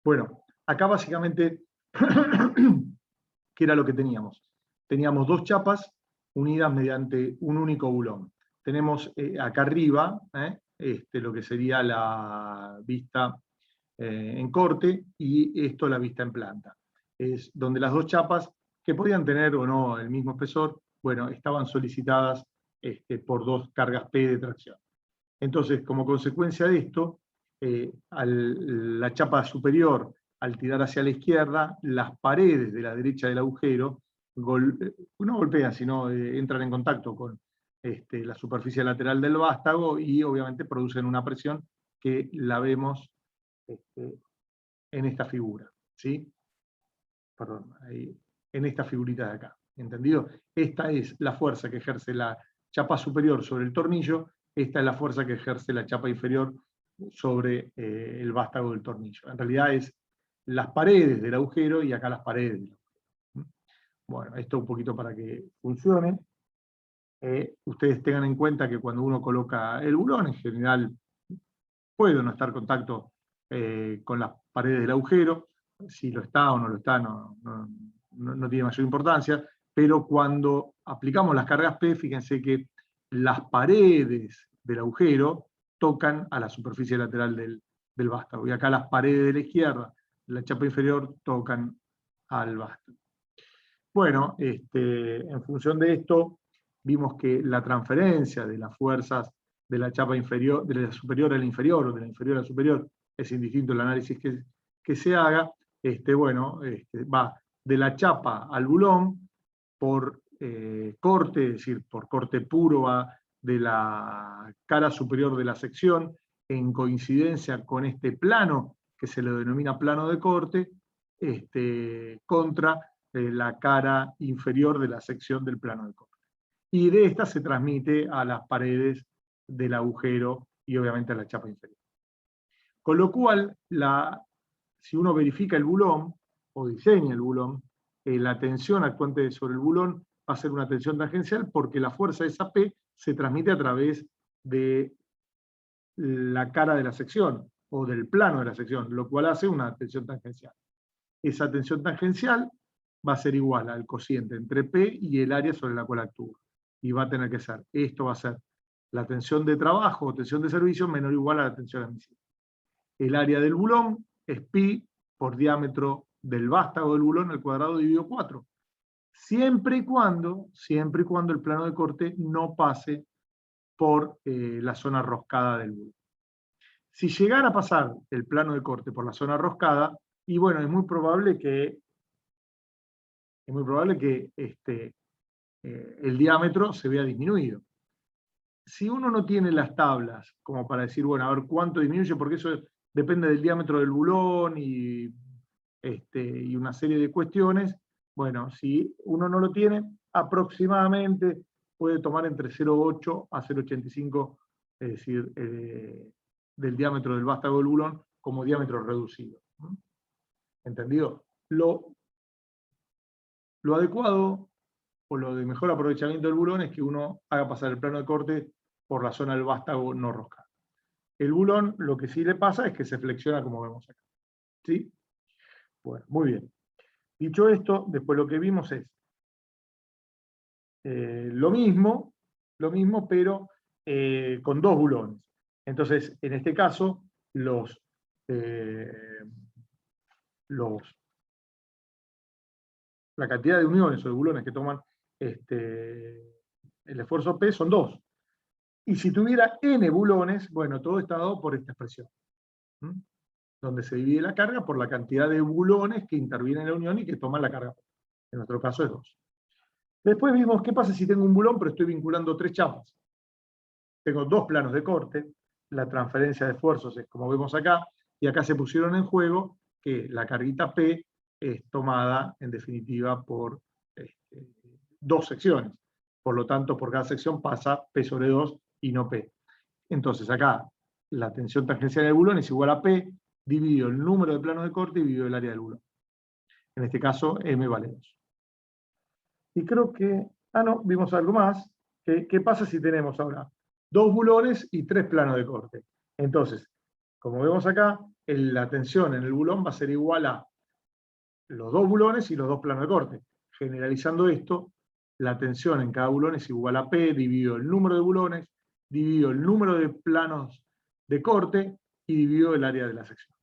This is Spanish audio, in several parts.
Bueno, acá básicamente, ¿qué era lo que teníamos? Teníamos dos chapas unidas mediante un único bulón. Tenemos acá arriba lo que sería la vista en corte y esto la vista en planta. Es donde las dos chapas, que podían tener o no el mismo espesor, bueno, estaban solicitadas por dos cargas P de tracción. Entonces, como consecuencia de esto, la chapa superior, al tirar hacia la izquierda, las paredes de la derecha del agujero no golpean, sino entran en contacto con la superficie lateral del vástago y obviamente producen una presión que la vemos en esta figura, ¿sí? Perdón, ahí, en esta figurita de acá, ¿entendido? Esta es la fuerza que ejerce la chapa superior sobre el tornillo, esta es la fuerza que ejerce la chapa inferior sobre el vástago del tornillo. En realidad es las paredes del agujero y acá las paredes del agujero. Bueno, esto un poquito para que funcione. Ustedes tengan en cuenta que cuando uno coloca el bulón, en general puede no estar en contacto con las paredes del agujero, si lo está o no lo está no tiene mayor importancia, pero cuando aplicamos las cargas P, fíjense que las paredes del agujero tocan a la superficie lateral del vástago, y acá las paredes de la izquierda, la chapa inferior, tocan al vástago. Bueno, en función de esto, vimos que la transferencia de las fuerzas de la chapa inferior, de la superior a la inferior, o de la inferior a la superior, es indistinto el análisis que se haga, va de la chapa al bulón por corte, es decir, por corte puro va de la cara superior de la sección, en coincidencia con este plano, que se lo denomina plano de corte, contra la cara inferior de la sección del plano de corte. Y de esta se transmite a las paredes del agujero y obviamente a la chapa inferior. Con lo cual, si uno verifica el bulón, o diseña el bulón, la tensión actuante sobre el bulón va a ser una tensión tangencial porque la fuerza de esa P se transmite a través de la cara de la sección, o del plano de la sección, lo cual hace una tensión tangencial. Esa tensión tangencial va a ser igual al cociente entre P y el área sobre la cual actúa. Y va a tener que ser, esto va a ser la tensión de trabajo o tensión de servicio menor o igual a la tensión admisible. El área del bulón es pi por diámetro del vástago del bulón al cuadrado dividido 4. Siempre y cuando el plano de corte no pase por la zona roscada del bulón. Si llegara a pasar el plano de corte por la zona roscada, y bueno, es muy probable que el diámetro se vea disminuido. Si uno no tiene las tablas como para decir, bueno, a ver cuánto disminuye, porque eso depende del diámetro del bulón y una serie de cuestiones, bueno, si uno no lo tiene, aproximadamente puede tomar entre 0,8 a 0,85, es decir, del diámetro del vástago del bulón como diámetro reducido. ¿Entendido? Lo adecuado o lo de mejor aprovechamiento del bulón es que uno haga pasar el plano de corte por la zona del vástago no roscada. El bulón lo que sí le pasa es que se flexiona como vemos acá. ¿Sí? Bueno, muy bien. Dicho esto, después lo que vimos es lo mismo, pero con dos bulones. Entonces, en este caso, la cantidad de uniones o de bulones que toman el esfuerzo P son 2. Y si tuviera n bulones, bueno, todo está dado por esta expresión, donde se divide la carga por la cantidad de bulones que intervienen en la unión y que toman la carga. En nuestro caso es 2. Después vimos qué pasa si tengo un bulón, pero estoy vinculando 3 chapas. Tengo 2 planos de corte, la transferencia de esfuerzos es como vemos acá, y acá se pusieron en juego que la carguita P es tomada, en definitiva, por 2 secciones. Por lo tanto, por cada sección pasa P sobre 2 y no P. Entonces acá la tensión tangencial del bulón es igual a P, dividido el número de planos de corte y dividido el área del bulón. En este caso, M vale 2. Y creo que, no, vimos algo más. ¿Qué pasa si tenemos ahora 2 bulones y 3 planos de corte? Entonces, como vemos acá, la tensión en el bulón va a ser igual a los dos bulones y los dos planos de corte. Generalizando esto, la tensión en cada bulón es igual a P dividido el número de bulones, dividido el número de planos de corte y dividido el área de la sección.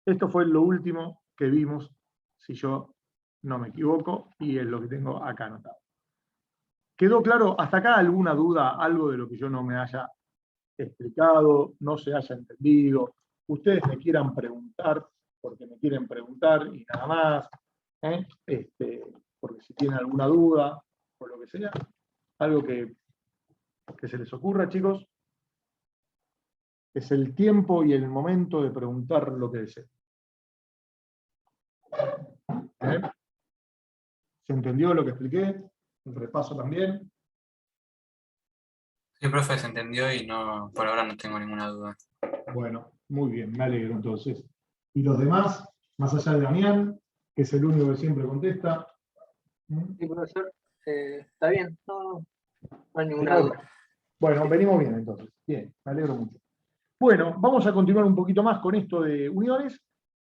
Esto fue lo último que vimos, si yo no me equivoco, y es lo que tengo acá anotado. ¿Quedó claro hasta acá alguna duda, algo de lo que yo no me haya explicado, no se haya entendido? Ustedes me quieran preguntar, porque me quieren preguntar y nada más, porque si tienen alguna duda o lo que sea, algo que se les ocurra, chicos, es el tiempo y el momento de preguntar lo que deseen. ¿Se entendió lo que expliqué? Un repaso también. Sí, profe, se entendió y no, por ahora no tengo ninguna duda. Bueno, muy bien, me alegro entonces. ¿Y los demás, más allá de Damián, que es el único que siempre contesta? Sí, profesor, está bien, no hay ninguna duda. Bueno, venimos bien entonces. Bien, me alegro mucho. Bueno, vamos a continuar un poquito más con esto de uniones,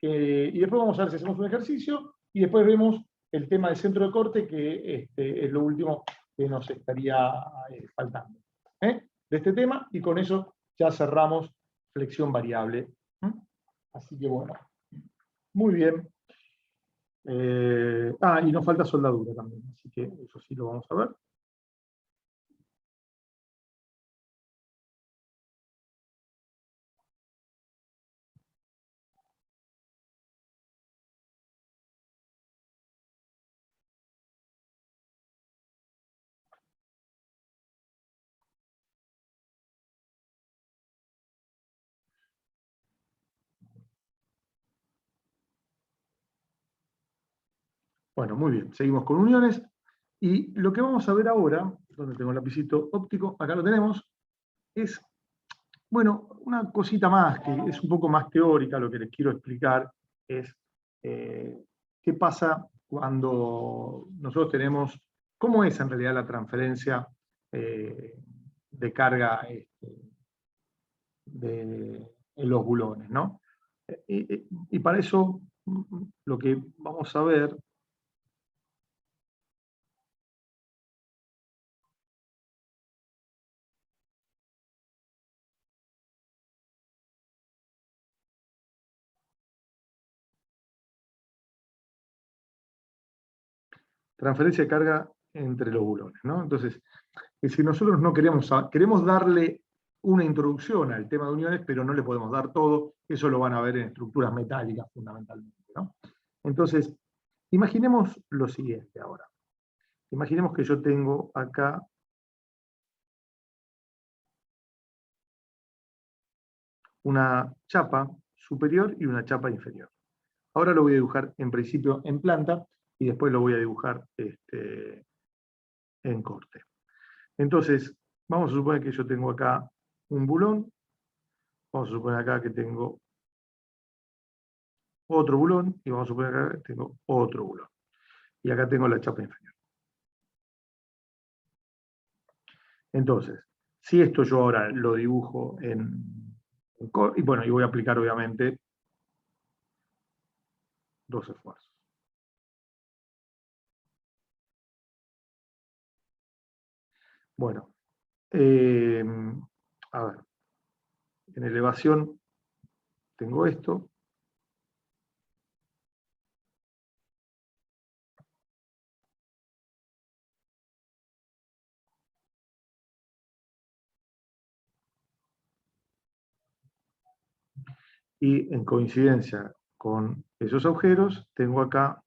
y después vamos a ver si hacemos un ejercicio, y después vemos el tema del centro de corte, que es lo último que nos estaría faltando de este tema, y con eso ya cerramos flexión variable. Así que bueno, muy bien. Y nos falta soldadura también, así que eso sí lo vamos a ver. Bueno, muy bien, seguimos con uniones. Y lo que vamos a ver ahora, donde tengo el lapicito óptico, acá lo tenemos, es, bueno, una cosita más, que es un poco más teórica, lo que les quiero explicar, es qué pasa cuando nosotros tenemos, cómo es en realidad la transferencia de carga en los bulones, ¿no? Y para eso, lo que vamos a ver transferencia de carga entre los bulones, ¿no? Entonces, si nosotros no queremos darle una introducción al tema de uniones, pero no le podemos dar todo, eso lo van a ver en estructuras metálicas fundamentalmente, ¿no? Entonces, imaginemos lo siguiente ahora. Imaginemos que yo tengo acá una chapa superior y una chapa inferior. Ahora lo voy a dibujar en principio en planta y después lo voy a dibujar en corte. Entonces, vamos a suponer que yo tengo acá un bulón, vamos a suponer acá que tengo otro bulón, y vamos a suponer acá que tengo otro bulón. Y acá tengo la chapa inferior. Entonces, si esto yo ahora lo dibujo y bueno, y voy a aplicar obviamente dos esfuerzos. Bueno, a ver, en elevación tengo esto. Y en coincidencia con esos agujeros, tengo acá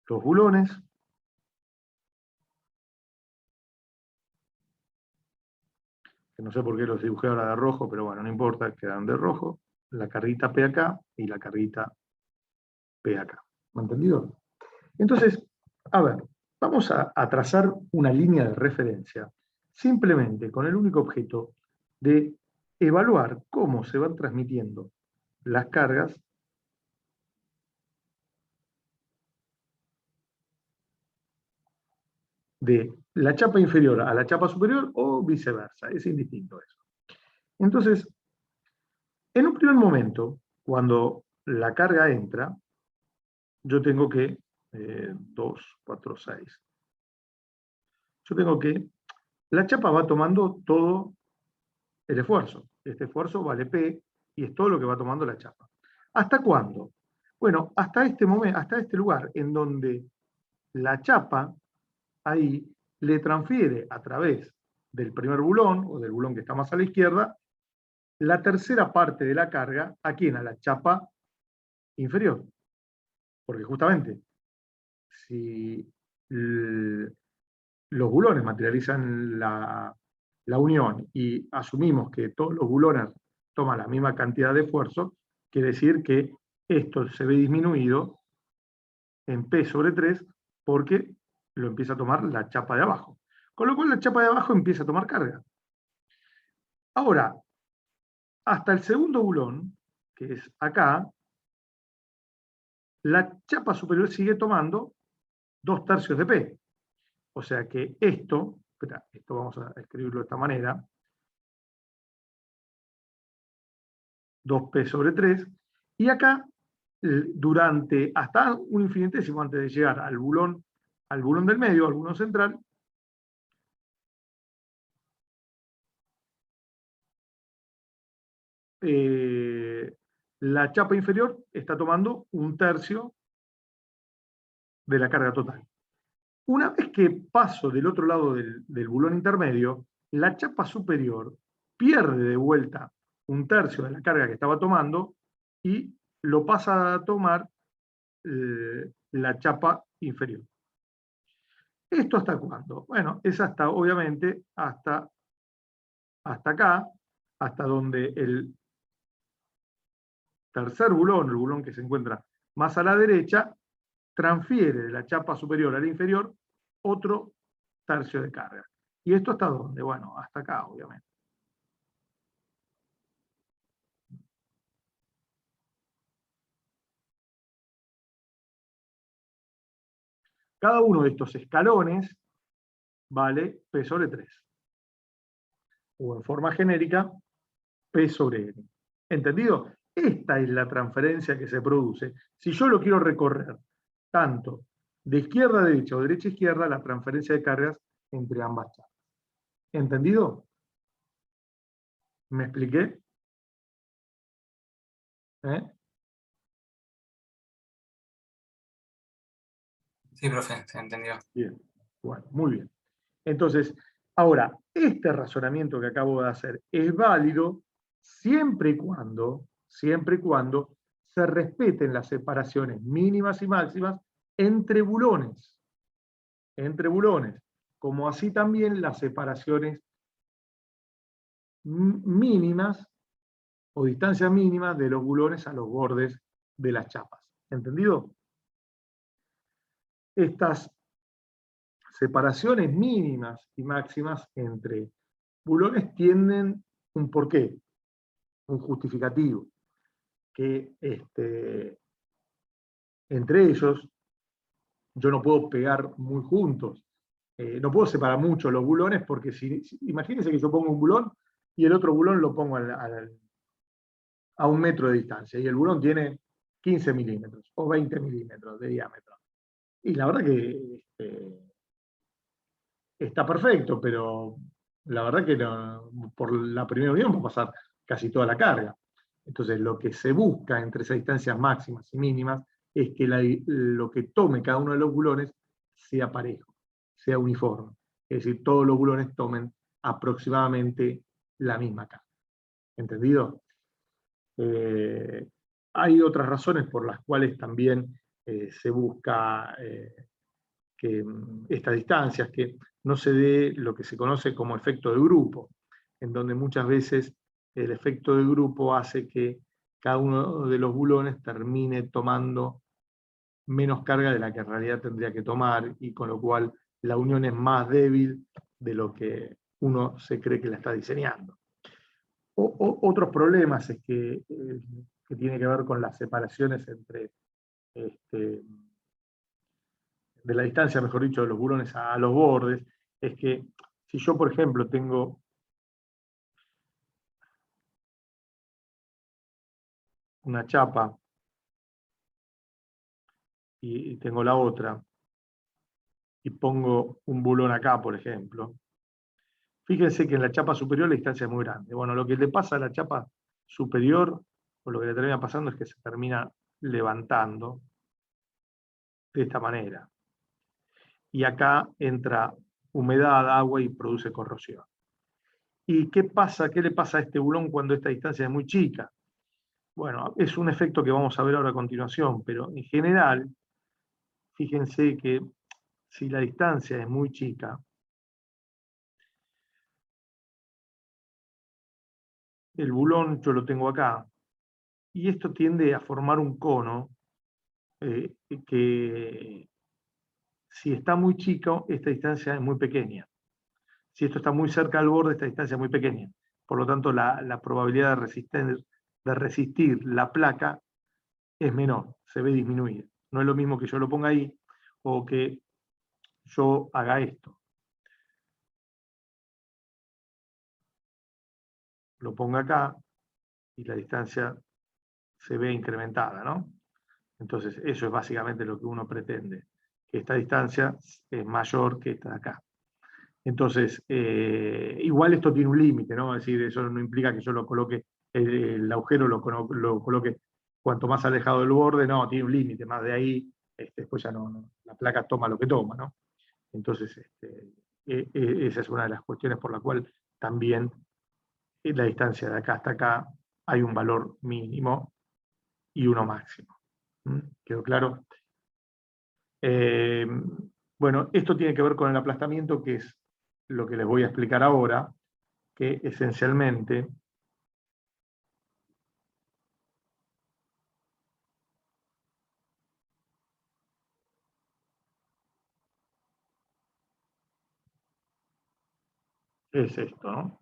los bulones, que no sé por qué los dibujé ahora de rojo, pero bueno, no importa, quedan de rojo, la carguita P acá y la carguita P acá. ¿Me han entendido? Entonces, a ver, vamos a trazar una línea de referencia, simplemente con el único objeto de evaluar cómo se van transmitiendo las cargas de la chapa inferior a la chapa superior o viceversa, es indistinto eso. Entonces, en un primer momento, cuando la carga entra, yo tengo que 2, 4, 6. Yo tengo que, la chapa va tomando todo el esfuerzo. Este esfuerzo vale P y es todo lo que va tomando la chapa. ¿Hasta cuándo? Bueno, hasta este momento, hasta este lugar en donde la chapa ahí le transfiere a través del primer bulón o del bulón que está más a la izquierda la tercera parte de la carga. ¿A quién? A la chapa inferior. Porque justamente si los bulones materializan la unión y asumimos que todos los bulones toman la misma cantidad de esfuerzo, quiere decir que esto se ve disminuido en P sobre 3 porque lo empieza a tomar la chapa de abajo. Con lo cual la chapa de abajo empieza a tomar carga. Ahora, hasta el segundo bulón, que es acá, la chapa superior sigue tomando 2/3 de P. O sea que esto vamos a escribirlo de esta manera, 2P sobre 3, y acá, durante hasta un infinitésimo antes de llegar al bulón del medio, al bulón central, la chapa inferior está tomando 1/3 de la carga total. Una vez que paso del otro lado del bulón intermedio, la chapa superior pierde de vuelta 1/3 de la carga que estaba tomando y lo pasa a tomar la chapa inferior. ¿Esto hasta cuándo? Bueno, es hasta, obviamente, hasta acá, hasta donde el tercer bulón, el bulón que se encuentra más a la derecha, transfiere de la chapa superior a la inferior otro tercio de carga. ¿Y esto hasta dónde? Bueno, hasta acá, obviamente. Cada uno de estos escalones vale P sobre 3. O en forma genérica, P sobre N. ¿Entendido? Esta es la transferencia que se produce. Si yo lo quiero recorrer tanto de izquierda a derecha o derecha a izquierda, la transferencia de cargas entre ambas chapas. ¿Entendido? ¿Me expliqué? Sí, profe, se entendió. Bien, bueno, muy bien. Entonces, ahora, este razonamiento que acabo de hacer es válido siempre y cuando se respeten las separaciones mínimas y máximas entre bulones, como así también las separaciones mínimas o distancias mínimas de los bulones a los bordes de las chapas. ¿Entendido? Estas separaciones mínimas y máximas entre bulones tienen un porqué, un justificativo, que entre ellos yo no puedo pegar muy juntos, no puedo separar mucho los bulones porque imagínense que yo pongo un bulón y el otro bulón lo pongo a 1 metro de distancia y el bulón tiene 15 milímetros o 20 milímetros de diámetro. Y la verdad que está perfecto, pero la verdad que no, por la primera unión va a pasar casi toda la carga. Entonces, lo que se busca entre esas distancias máximas y mínimas es que lo que tome cada uno de los bulones sea parejo, sea uniforme. Es decir, todos los bulones tomen aproximadamente la misma carga. ¿Entendido? Hay otras razones por las cuales también se busca que estas distancias, que no se dé lo que se conoce como efecto de grupo, en donde muchas veces el efecto de grupo hace que cada uno de los bulones termine tomando menos carga de la que en realidad tendría que tomar, y con lo cual la unión es más débil de lo que uno se cree que la está diseñando. Otros problemas es que tiene que ver con las separaciones entre de la distancia, mejor dicho, de los bulones a los bordes, es que si yo, por ejemplo, tengo una chapa y tengo la otra, y pongo un bulón acá, por ejemplo, fíjense que en la chapa superior la distancia es muy grande. Bueno, lo que le pasa a la chapa superior, o lo que le termina pasando, es que se termina levantando de esta manera. Y acá entra humedad, agua y produce corrosión. ¿Y qué pasa? ¿Qué le pasa a este bulón cuando esta distancia es muy chica? Bueno, es un efecto que vamos a ver ahora a continuación, pero en general, fíjense que si la distancia es muy chica, el bulón yo lo tengo acá, y esto tiende a formar un cono que si está muy chico, esta distancia es muy pequeña. Si esto está muy cerca al borde, esta distancia es muy pequeña. Por lo tanto, la probabilidad de resistir la placa es menor, se ve disminuida. No es lo mismo que yo lo ponga ahí o que yo haga esto. Lo ponga acá y la distancia se ve incrementada, ¿no? Entonces, eso es básicamente lo que uno pretende, que esta distancia es mayor que esta de acá. Entonces, igual esto tiene un límite, ¿no? Es decir, eso no implica que yo lo coloque, el agujero lo coloque cuanto más alejado del borde, no, tiene un límite, más de ahí, después ya no, la placa toma lo que toma, ¿no? Entonces, esa es una de las cuestiones por la cual también en la distancia de acá hasta acá hay un valor mínimo y uno máximo. ¿Mm? ¿Quedó claro? Eh, bueno, esto tiene que ver con el aplastamiento, que es lo que les voy a explicar ahora, que esencialmente es esto, ¿no?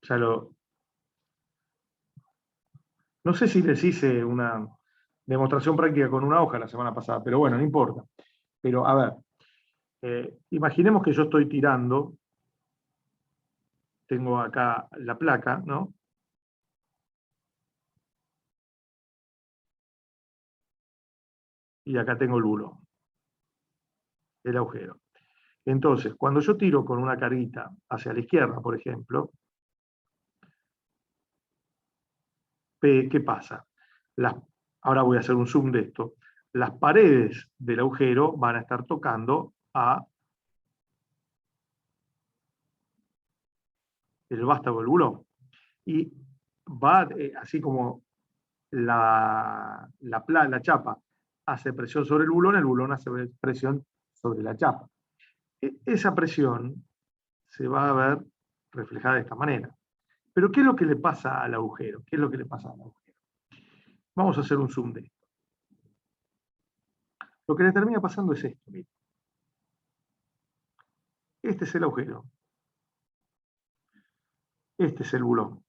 Ya no sé si les hice una demostración práctica con una hoja la semana pasada, pero bueno, no importa. Pero a ver, imaginemos que yo estoy tirando, tengo acá la placa, ¿no? Y acá tengo el bulón, el agujero. Entonces, cuando yo tiro con una carguita hacia la izquierda, por ejemplo, ¿qué pasa? Ahora voy a hacer un zoom de esto. Las paredes del agujero van a estar tocando a el vástago del bulón. Y va, así como la chapa hace presión sobre el bulón hace presión sobre la chapa. Esa presión se va a ver reflejada de esta manera. Pero ¿qué es lo que le pasa al agujero? ¿Qué es lo que le pasa al agujero? Vamos a hacer un zoom de esto. Lo que le termina pasando es esto, miren. Este es el agujero. Este es el bulón.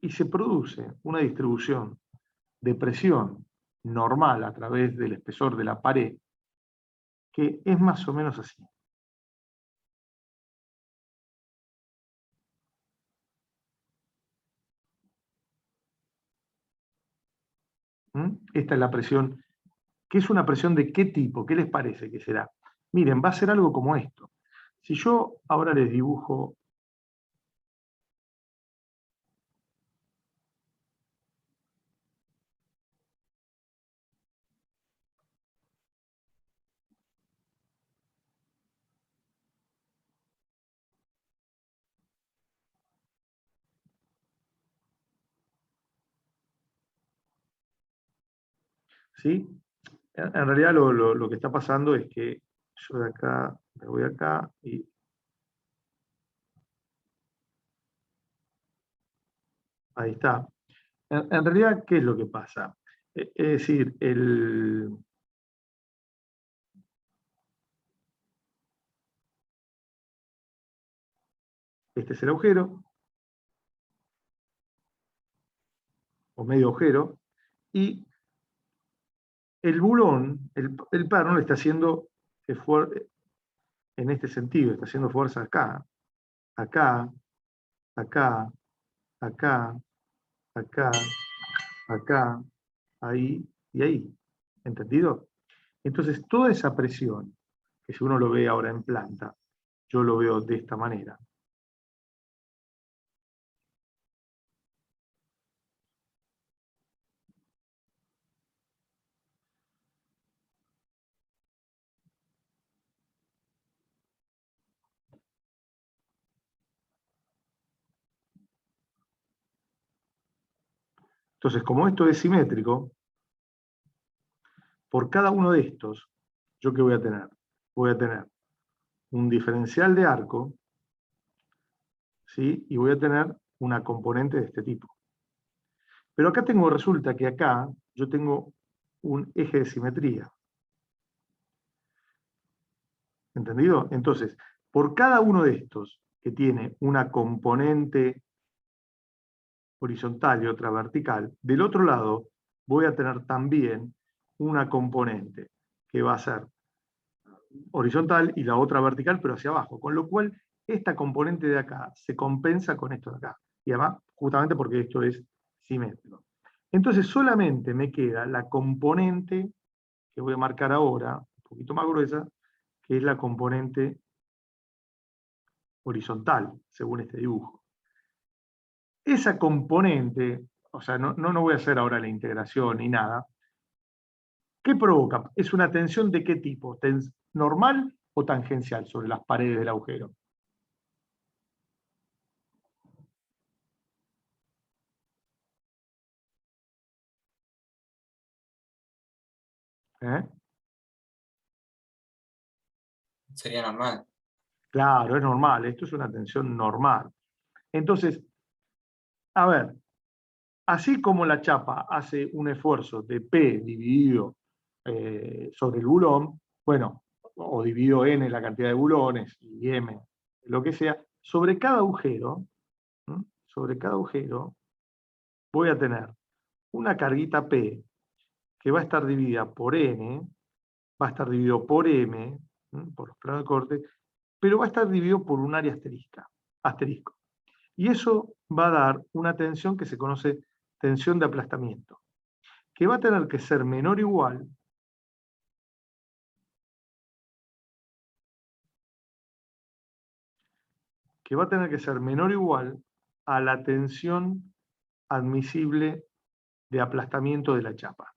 Y se produce una distribución de presión normal a través del espesor de la pared, que es más o menos así. Esta es la presión. ¿Qué es una presión de qué tipo? ¿Qué les parece que será? Miren, va a ser algo como esto. Si yo ahora les dibujo ¿sí? En realidad lo que está pasando es que yo de acá me voy acá y ahí está. En realidad, ¿qué es lo que pasa? Es decir, este es el agujero, o medio agujero, y el bulón, el perno le está haciendo en este sentido, está haciendo fuerza acá, acá, acá, acá, acá, acá, ahí y ahí. ¿Entendido? Entonces, toda esa presión, que si uno lo ve ahora en planta, yo lo veo de esta manera. Entonces, como esto es simétrico, por cada uno de estos, ¿yo qué voy a tener? Voy a tener un diferencial de arco, ¿sí? Y voy a tener una componente de este tipo. Pero acá resulta que acá yo tengo un eje de simetría. ¿Entendido? Entonces, por cada uno de estos que tiene una componente horizontal y otra vertical, del otro lado voy a tener también una componente que va a ser horizontal y la otra vertical, pero hacia abajo. Con lo cual, esta componente de acá se compensa con esto de acá. Y además, justamente porque esto es simétrico. Entonces, solamente me queda la componente que voy a marcar ahora, un poquito más gruesa, que es la componente horizontal, según este dibujo. Esa componente, o sea, no voy a hacer ahora la integración ni nada. ¿Qué provoca? ¿Es una tensión de qué tipo? ¿Normal o tangencial sobre las paredes del agujero? ¿Eh? Sería normal. Claro, es normal, esto es una tensión normal. Entonces, a ver, así como la chapa hace un esfuerzo de P dividido sobre el bulón, bueno, o dividido N la cantidad de bulones y M, lo que sea, sobre cada agujero, ¿m? Sobre cada agujero voy a tener una carguita P que va a estar dividida por N, va a estar dividido por M, por los planos de corte, pero va a estar dividido por un área asterisco. Y eso va a dar una tensión que se conoce tensión de aplastamiento, que va a tener que ser menor o igual a la tensión admisible de aplastamiento de la chapa.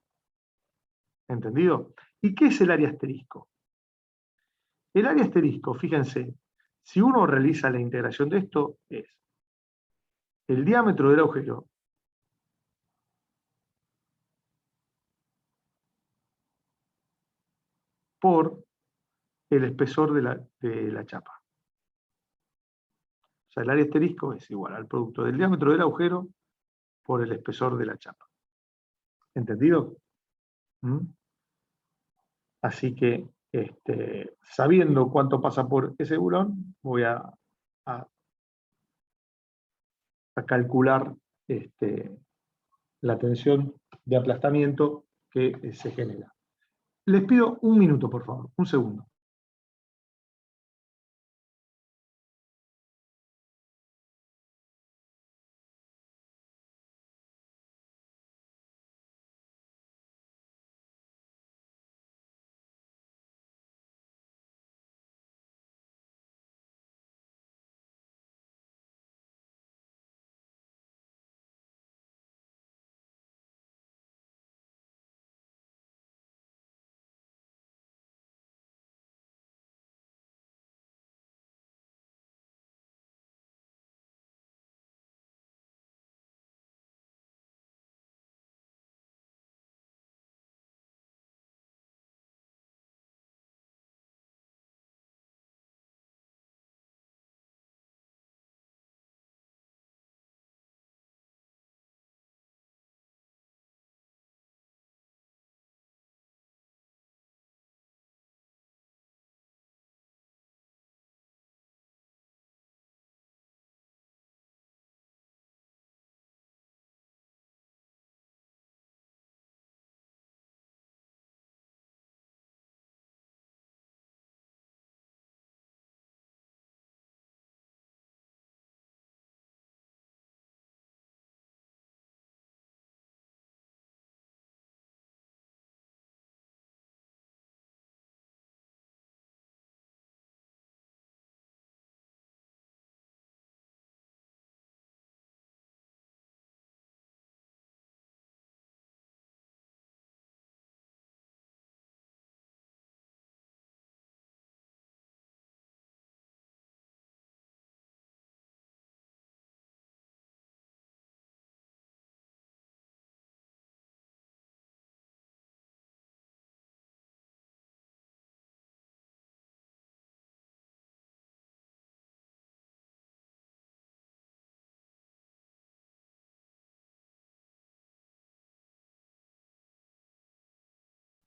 ¿Entendido? ¿Y qué es el área asterisco? El área asterisco, fíjense, si uno realiza la integración de esto, es el diámetro del agujero por el espesor de la chapa. O sea, el área asterisco es igual al producto del diámetro del agujero por el espesor de la chapa. ¿Entendido? ¿Mm? Así que, sabiendo cuánto pasa por ese bulón, voy a calcular la tensión de aplastamiento que se genera. Les pido un minuto, por favor, un segundo.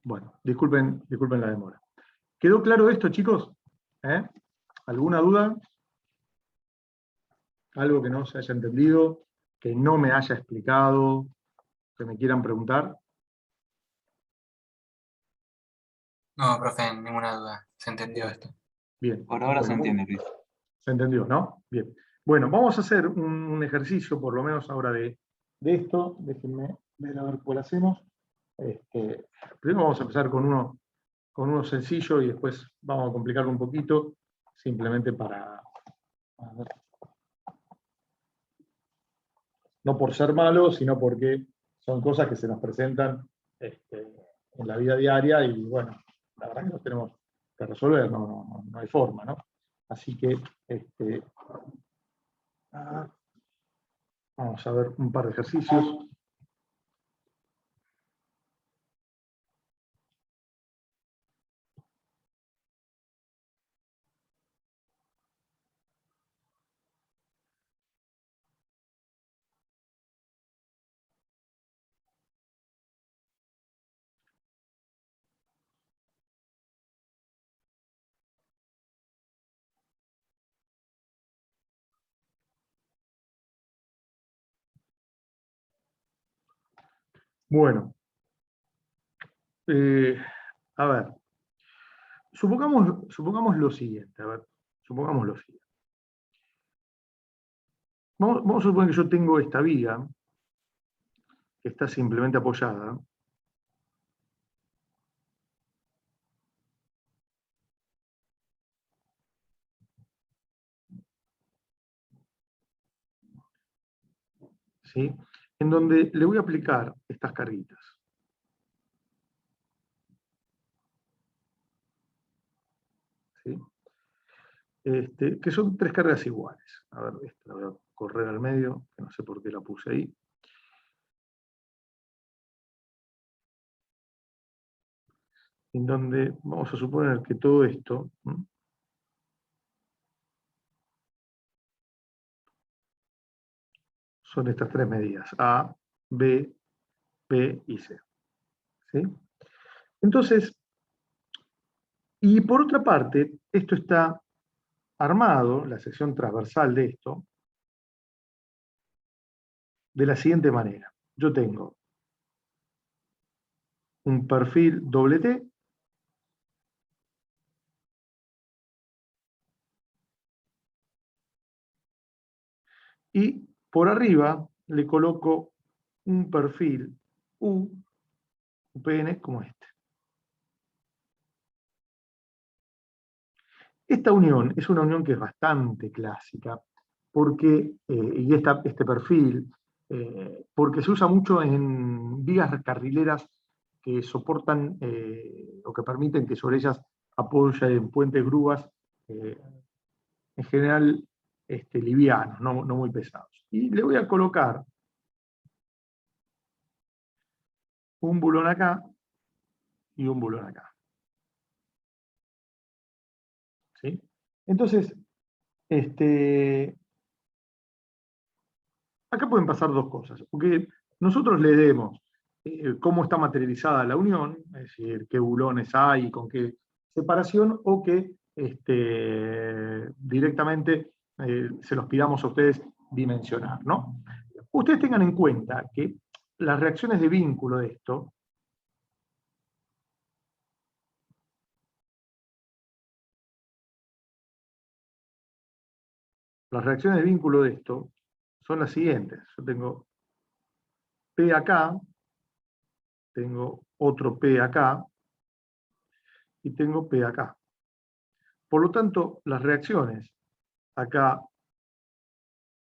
Bueno, disculpen la demora. ¿Quedó claro esto, chicos? ¿Alguna duda? ¿Algo que no se haya entendido? ¿Que no me haya explicado? ¿Que me quieran preguntar? No, profe, ninguna duda. Se entendió esto. Bien. Por ahora se Bueno, entiende, Luis. se entendió, ¿no? Bien. Bueno, vamos a hacer un ejercicio, por lo menos ahora de esto. Déjenme ver a ver cuál hacemos. Primero vamos a empezar con uno sencillo y después vamos a complicarlo un poquito, simplemente para... a ver. No por ser malo, sino porque son cosas que se nos presentan en la vida diaria y bueno, la verdad que los tenemos que resolver, no hay forma, ¿no? Así que vamos a ver un par de ejercicios. Bueno, a ver, supongamos lo siguiente, supongamos lo siguiente. Vamos a suponer que yo tengo esta viga, que está simplemente apoyada, ¿sí? En donde le voy a aplicar estas carguitas. ¿Sí? Que son 3 cargas iguales. A ver, esta la voy a correr al medio, que no sé por qué la puse ahí. En donde vamos a suponer que todo esto son estas 3 medidas, A, B, P y C. ¿Sí? Entonces, y por otra parte, esto está armado, la sección transversal de esto, de la siguiente manera. Yo tengo un perfil doble T, y por arriba le coloco un perfil UPN como este. Esta unión es una unión que es bastante clásica, porque, y este perfil, porque se usa mucho en vigas carrileras que soportan o que permiten que sobre ellas apoyen puentes grúas, en general livianos, no muy pesados. Y le voy a colocar un bulón acá y un bulón acá. ¿Sí? Entonces, acá pueden pasar dos cosas, porque nosotros le demos cómo está materializada la unión, es decir, qué bulones hay, con qué separación, o que directamente se los pidamos a ustedes dimensionar, ¿no? Ustedes tengan en cuenta que las reacciones de vínculo de esto, son las siguientes. Yo tengo P acá, tengo otro P acá, y tengo P acá. Por lo tanto, las reacciones acá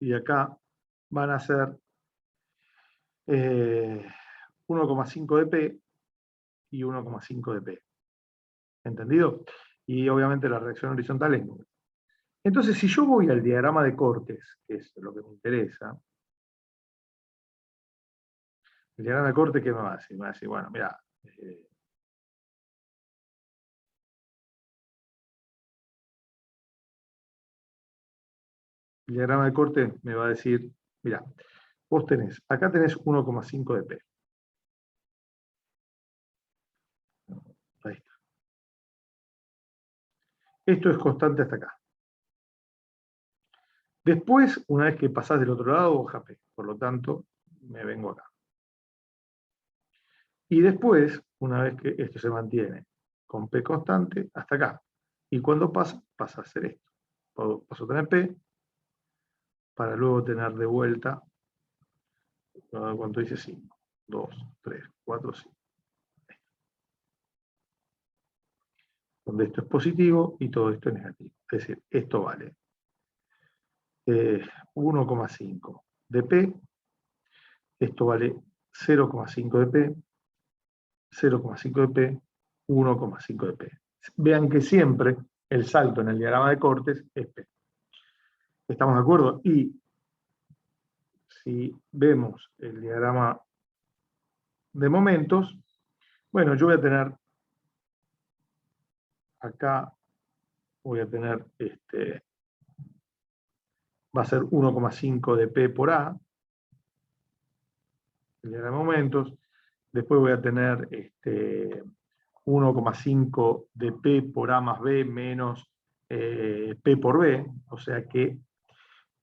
y acá van a ser 1,5 de P y 1,5 de P. ¿Entendido? Y obviamente la reacción horizontal es nula. Entonces, si yo voy al diagrama de cortes, que es lo que me interesa, el diagrama de corte, ¿qué me va a decir? Me va a decir, bueno, mira, el diagrama de corte me va a decir, mira, vos acá tenés 1,5 de P. Esto es constante hasta acá. Después, una vez que pasás del otro lado, baja P. Por lo tanto, me vengo acá. Y después, una vez que esto se mantiene con P constante, hasta acá. Y cuando pasa a ser esto. Paso a tener P, para luego tener de vuelta, ¿cuánto dice? 5, 2, 3, 4, 5. Donde esto es positivo y todo esto es negativo. Es decir, esto vale 1,5 de P, esto vale 0,5 de P, 0,5 de P, 1,5 de P. Vean que siempre el salto en el diagrama de cortes es P. ¿Estamos de acuerdo? Y si vemos el diagrama de momentos, bueno, yo voy a tener acá, voy a tener va a ser 1,5 de P por A, el diagrama de momentos. Después voy a tener 1,5 de P por A más B menos P por B, o sea que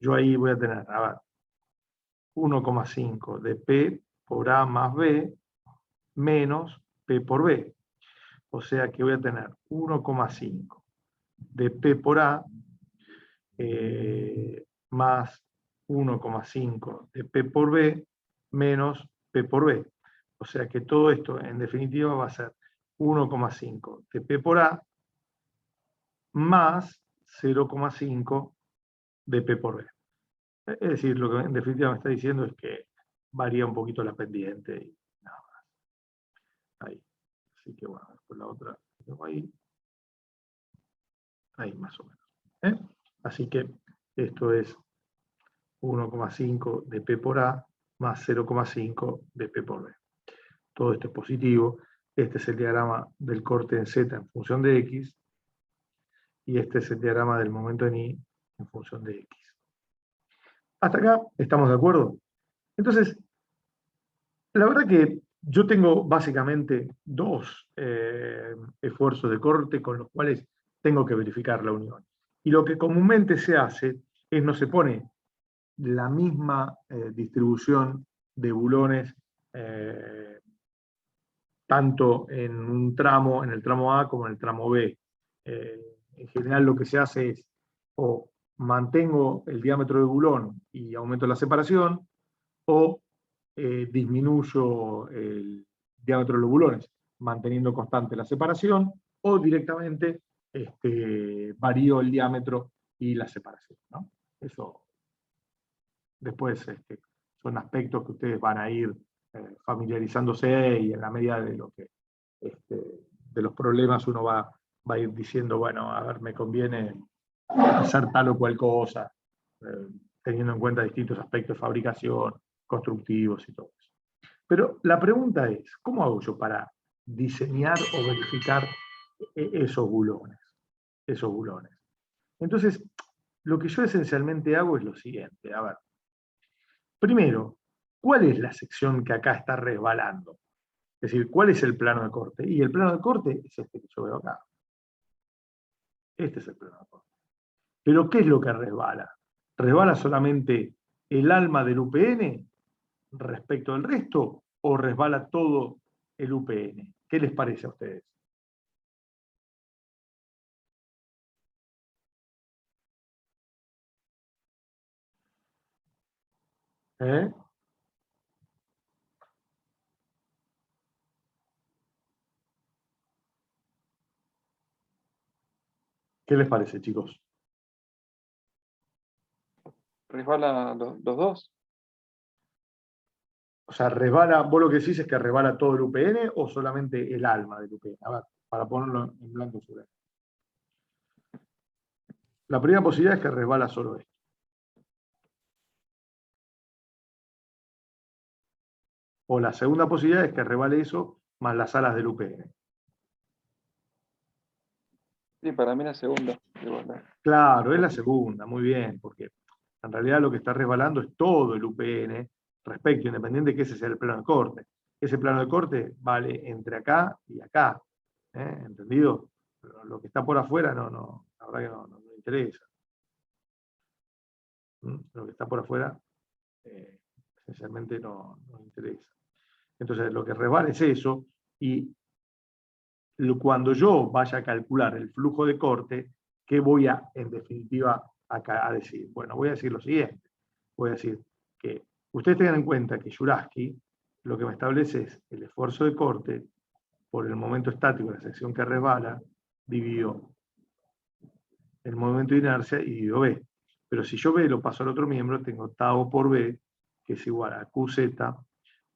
yo ahí voy a tener, a ver, 1,5 de P por A más B menos P por B. O sea que voy a tener 1,5 de P por A más 1,5 de P por B menos P por B. O sea que todo esto en definitiva va a ser 1,5 de P por A más 0,5 de P por B. Es decir, lo que en definitiva me está diciendo es que varía un poquito la pendiente y nada más. Ahí. Así que bueno, después la otra tengo ahí. Ahí más o menos. Así que esto es 1,5 de P por A más 0,5 de P por B. Todo esto es positivo. Este es el diagrama del corte en Z en función de X. Y este es el diagrama del momento en Y en función de X. ¿Hasta acá estamos de acuerdo? Entonces, la verdad que yo tengo básicamente dos esfuerzos de corte con los cuales tengo que verificar la unión. Y lo que comúnmente se hace es no se pone la misma distribución de bulones tanto en un tramo, en el tramo A como en el tramo B. En general lo que se hace es o mantengo el diámetro de bulón y aumento la separación, o disminuyo el diámetro de los bulones, manteniendo constante la separación, o directamente varío el diámetro y la separación, ¿no? Eso después son aspectos que ustedes van a ir familiarizándose, y en la medida de lo que de los problemas uno va a ir diciendo, bueno, a ver, me conviene hacer tal o cual cosa, teniendo en cuenta distintos aspectos de fabricación, constructivos y todo eso. Pero la pregunta es, ¿cómo hago yo para diseñar o verificar esos bulones? Esos bulones. Entonces, lo que yo esencialmente hago es lo siguiente. A ver, primero, ¿cuál es la sección que acá está resbalando? Es decir, ¿cuál es el plano de corte? Y el plano de corte es este que yo veo acá. Este es el plano de corte. Pero ¿qué es lo que resbala? ¿Resbala solamente el alma del UPN respecto al resto, o resbala todo el UPN? ¿Qué les parece a ustedes? ¿Eh? ¿Qué les parece, chicos? Resbala los dos. O sea, resbala, vos lo que decís es que resbala todo el UPN o solamente el alma del UPN. A ver, para ponerlo en blanco sobre esto. La primera posibilidad es que resbala solo esto. O la segunda posibilidad es que resbale eso más las alas del UPN. Sí, para mí la segunda. Claro, es la segunda, muy bien, porque en realidad lo que está resbalando es todo el UPN respecto, independiente de que ese sea el plano de corte. Ese plano de corte vale entre acá y acá. ¿Entendido? Pero lo que está por afuera no la verdad que no me interesa. Lo que está por afuera, esencialmente no me interesa. Entonces, lo que resbala es eso, y cuando yo vaya a calcular el flujo de corte, ¿qué voy a, en definitiva, a decir? Bueno, voy a decir lo siguiente. Voy a decir que ustedes tengan en cuenta que Jurafsky lo que me establece es el esfuerzo de corte por el momento estático de la sección que resbala, dividido el momento de inercia y dividido B. Pero si yo B lo paso al otro miembro, tengo tau por B, que es igual a QZ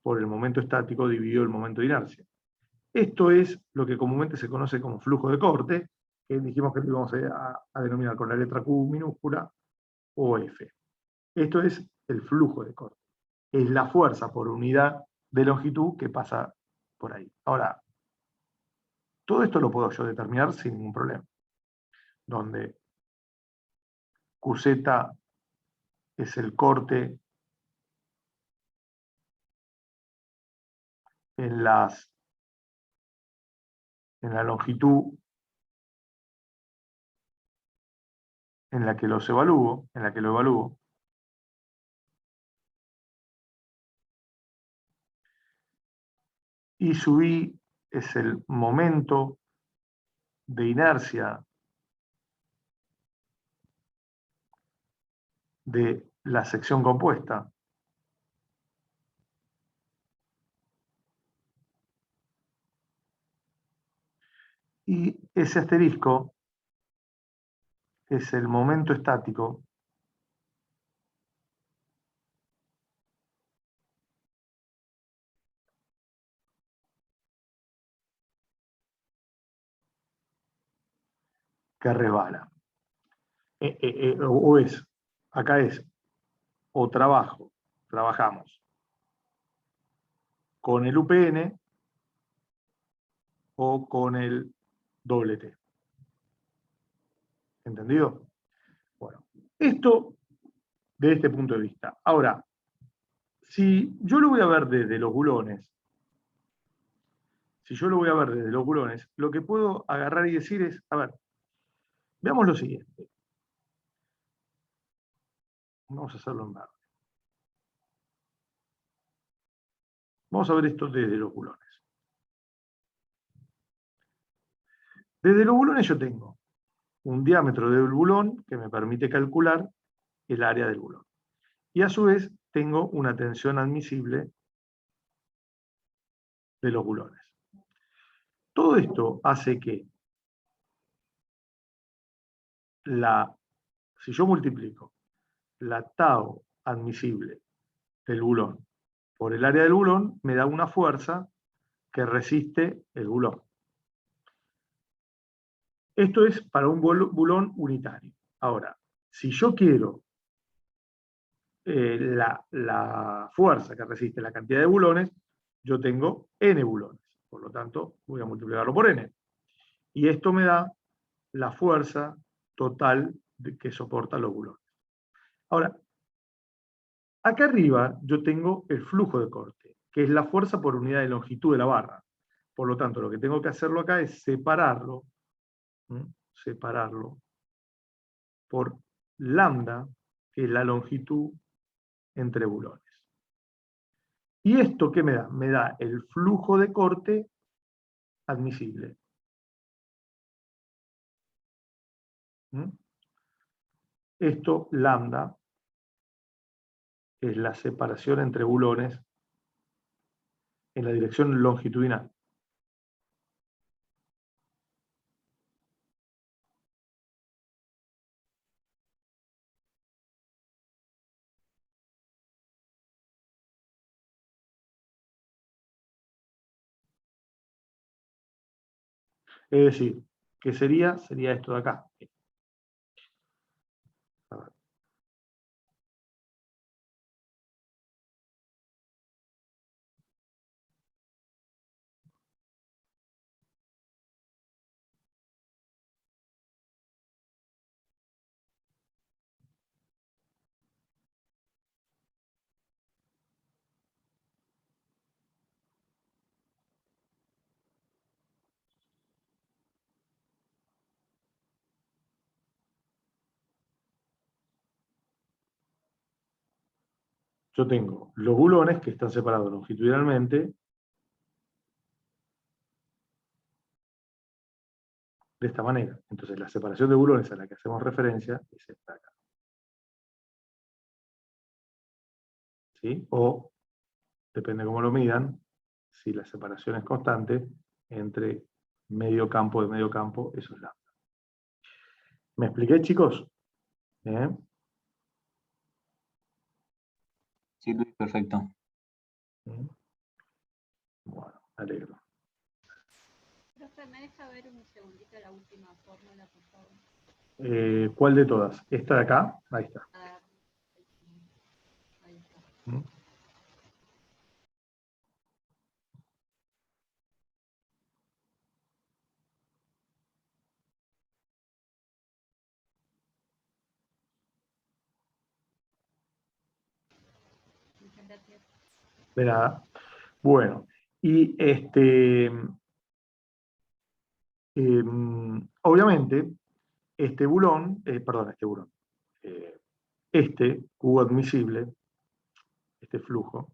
por el momento estático dividido el momento de inercia. Esto es lo que comúnmente se conoce como flujo de corte, que dijimos que lo íbamos a denominar con la letra Q minúscula o F. Esto es el flujo de corte. Es la fuerza por unidad de longitud que pasa por ahí. Ahora, todo esto lo puedo yo determinar sin ningún problema. Donde QZ es el corte en la longitud en la que lo evalúo. Y su I es el momento de inercia de la sección compuesta. Y ese asterisco es el momento estático que resbala. Acá es, o trabajamos con el UPN o con el doble T. ¿Entendido? Bueno, esto de este punto de vista. Ahora, si yo lo voy a ver desde los bulones, lo que puedo agarrar y decir es, a ver, veamos lo siguiente. Vamos a hacerlo en verde. Vamos a ver esto desde los bulones. Desde los bulones yo tengo un diámetro del bulón que me permite calcular el área del bulón. Y a su vez tengo una tensión admisible de los bulones. Todo esto hace que si yo multiplico la tau admisible del bulón por el área del bulón, me da una fuerza que resiste el bulón. Esto es para un bulón unitario. Ahora, si yo quiero la fuerza que resiste la cantidad de bulones, yo tengo n bulones. Por lo tanto, voy a multiplicarlo por n. Y esto me da la fuerza total que soporta los bulones. Ahora, acá arriba yo tengo el flujo de corte, que es la fuerza por unidad de longitud de la barra. Por lo tanto, lo que tengo que hacerlo acá es separarlo por lambda, que es la longitud entre bulones. ¿Y esto qué me da? Me da el flujo de corte admisible. Esto, lambda, es la separación entre bulones en la dirección longitudinal. Es decir, ¿qué sería? Sería esto de acá. A ver. yo tengo los bulones que están separados longitudinalmente de esta manera. Entonces la separación de bulones a la que hacemos referencia es esta acá. ¿Sí? O, depende cómo lo midan, si la separación es constante, entre medio campo de medio campo, eso es lambda. ¿Me expliqué, chicos? ¿Eh? Sí, Luis, perfecto. Bueno, me alegro. Profe, ¿me deja ver un segundito la última fórmula, por favor? ¿Cuál de todas? ¿Esta de acá? Ahí está. Ahí está. ¿Mm? Muchas gracias. De nada. Bueno, y obviamente, este bulón, este cubo admisible, este flujo,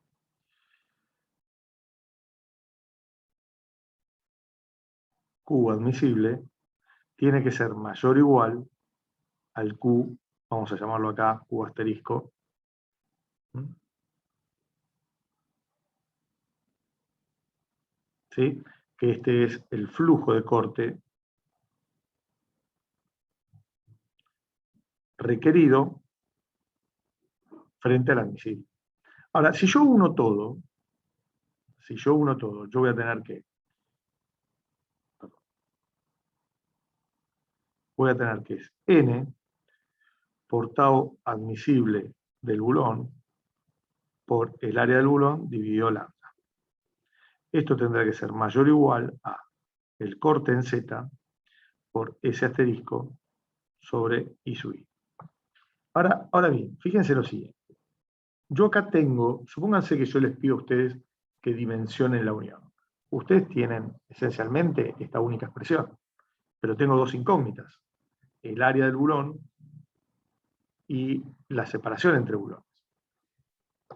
cubo admisible, tiene que ser mayor o igual al Q, vamos a llamarlo acá, Q asterisco, ¿sí? Que este es el flujo de corte requerido frente al admisible. Ahora, si yo uno todo, yo voy a tener que es N por tau admisible del bulón por el área del bulón dividido lambda. Esto tendrá que ser mayor o igual a el corte en Z por S asterisco sobre I sub I. Ahora bien, fíjense lo siguiente. Yo acá tengo, supónganse que yo les pido a ustedes que dimensionen la unión. Ustedes tienen esencialmente esta única expresión, pero tengo dos incógnitas. El área del bulón y la separación entre bulones.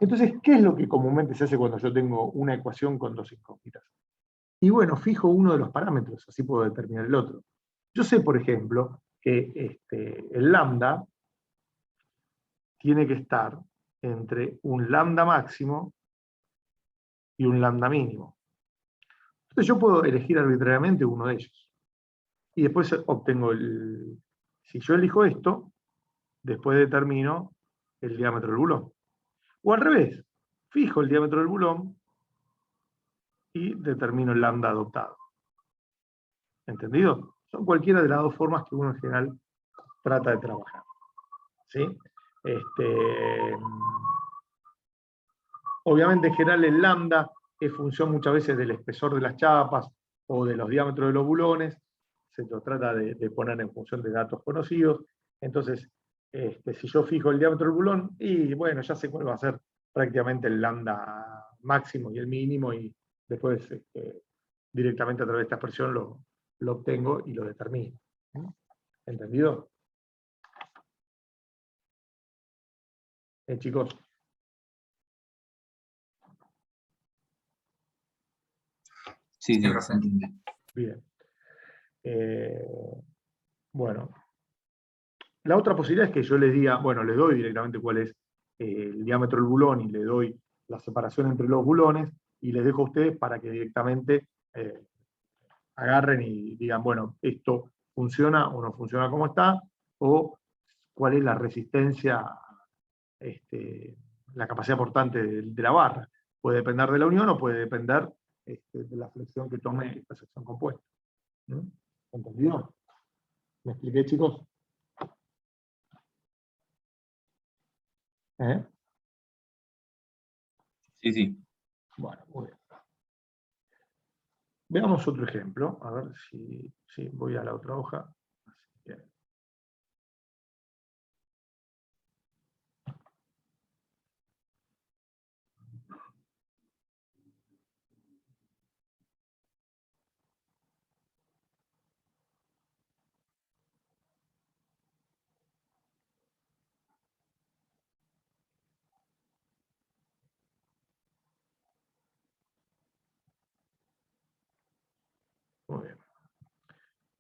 Entonces, ¿qué es lo que comúnmente se hace cuando yo tengo una ecuación con dos incógnitas? Y bueno, fijo uno de los parámetros, así puedo determinar el otro. Yo sé, por ejemplo, que el lambda tiene que estar entre un lambda máximo y un lambda mínimo. Entonces yo puedo elegir arbitrariamente uno de ellos. Y después obtengo si yo elijo esto, después determino el diámetro del bulón. O al revés, fijo el diámetro del bulón y determino el lambda adoptado. ¿Entendido? Son cualquiera de las dos formas que uno en general trata de trabajar. ¿Sí? Obviamente en general el lambda es función muchas veces del espesor de las chapas o de los diámetros de los bulones. Se lo trata de poner en función de datos conocidos. Entonces, si yo fijo el diámetro del bulón, y bueno, ya sé cuál va a ser prácticamente el lambda máximo y el mínimo, y después directamente a través de esta expresión lo obtengo y lo determino. ¿Entendido? Chicos. Sí, Sí, sí, profe. entiendo. Bien. Bueno. La otra posibilidad es que yo les diga, bueno, les doy directamente cuál es el diámetro del bulón y le doy la separación entre los bulones y les dejo a ustedes para que directamente agarren y digan, bueno, esto funciona o no funciona como está, o cuál es la resistencia, la capacidad portante de la barra. Puede depender de la unión o puede depender de la flexión que tome esta sección compuesta. ¿Entendido? ¿Me expliqué, chicos? ¿Eh? Sí, sí. Bueno, muy bien. Veamos otro ejemplo, a ver si voy a la otra hoja. Así que,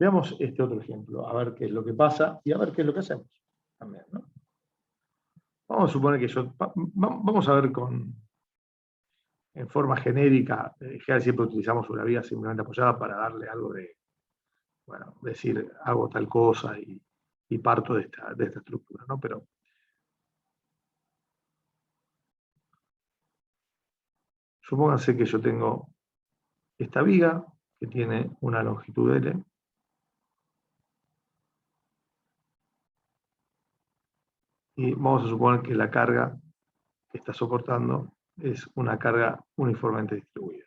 Veamos este otro ejemplo, a ver qué es lo que pasa y a ver qué es lo que hacemos también, ¿no? Vamos a suponer que vamos a ver en forma genérica, en general siempre utilizamos una vía simplemente apoyada para darle algo de, bueno, decir, hago tal cosa y parto de esta estructura, ¿no? Pero supónganse que yo tengo esta viga que tiene una longitud L. Y vamos a suponer que la carga que está soportando es una carga uniformemente distribuida,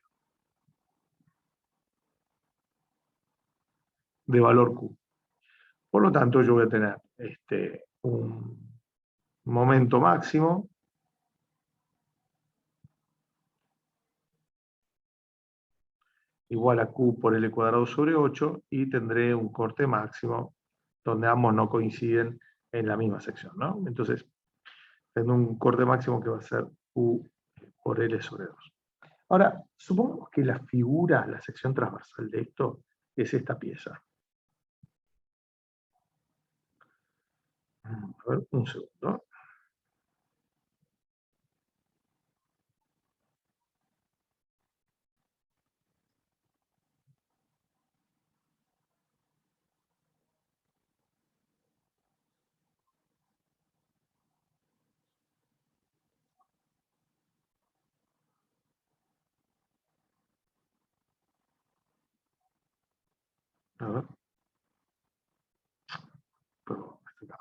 de valor Q. Por lo tanto, yo voy a tener un momento máximo igual a Q por L cuadrado sobre 8 y tendré un corte máximo donde ambos no coinciden en la misma sección, ¿no? Entonces, tengo un corte máximo que va a ser Q por L sobre 2. Ahora, supongamos que la figura, la sección transversal de esto es esta pieza. A ver, un segundo. A ver. Perdón, acá.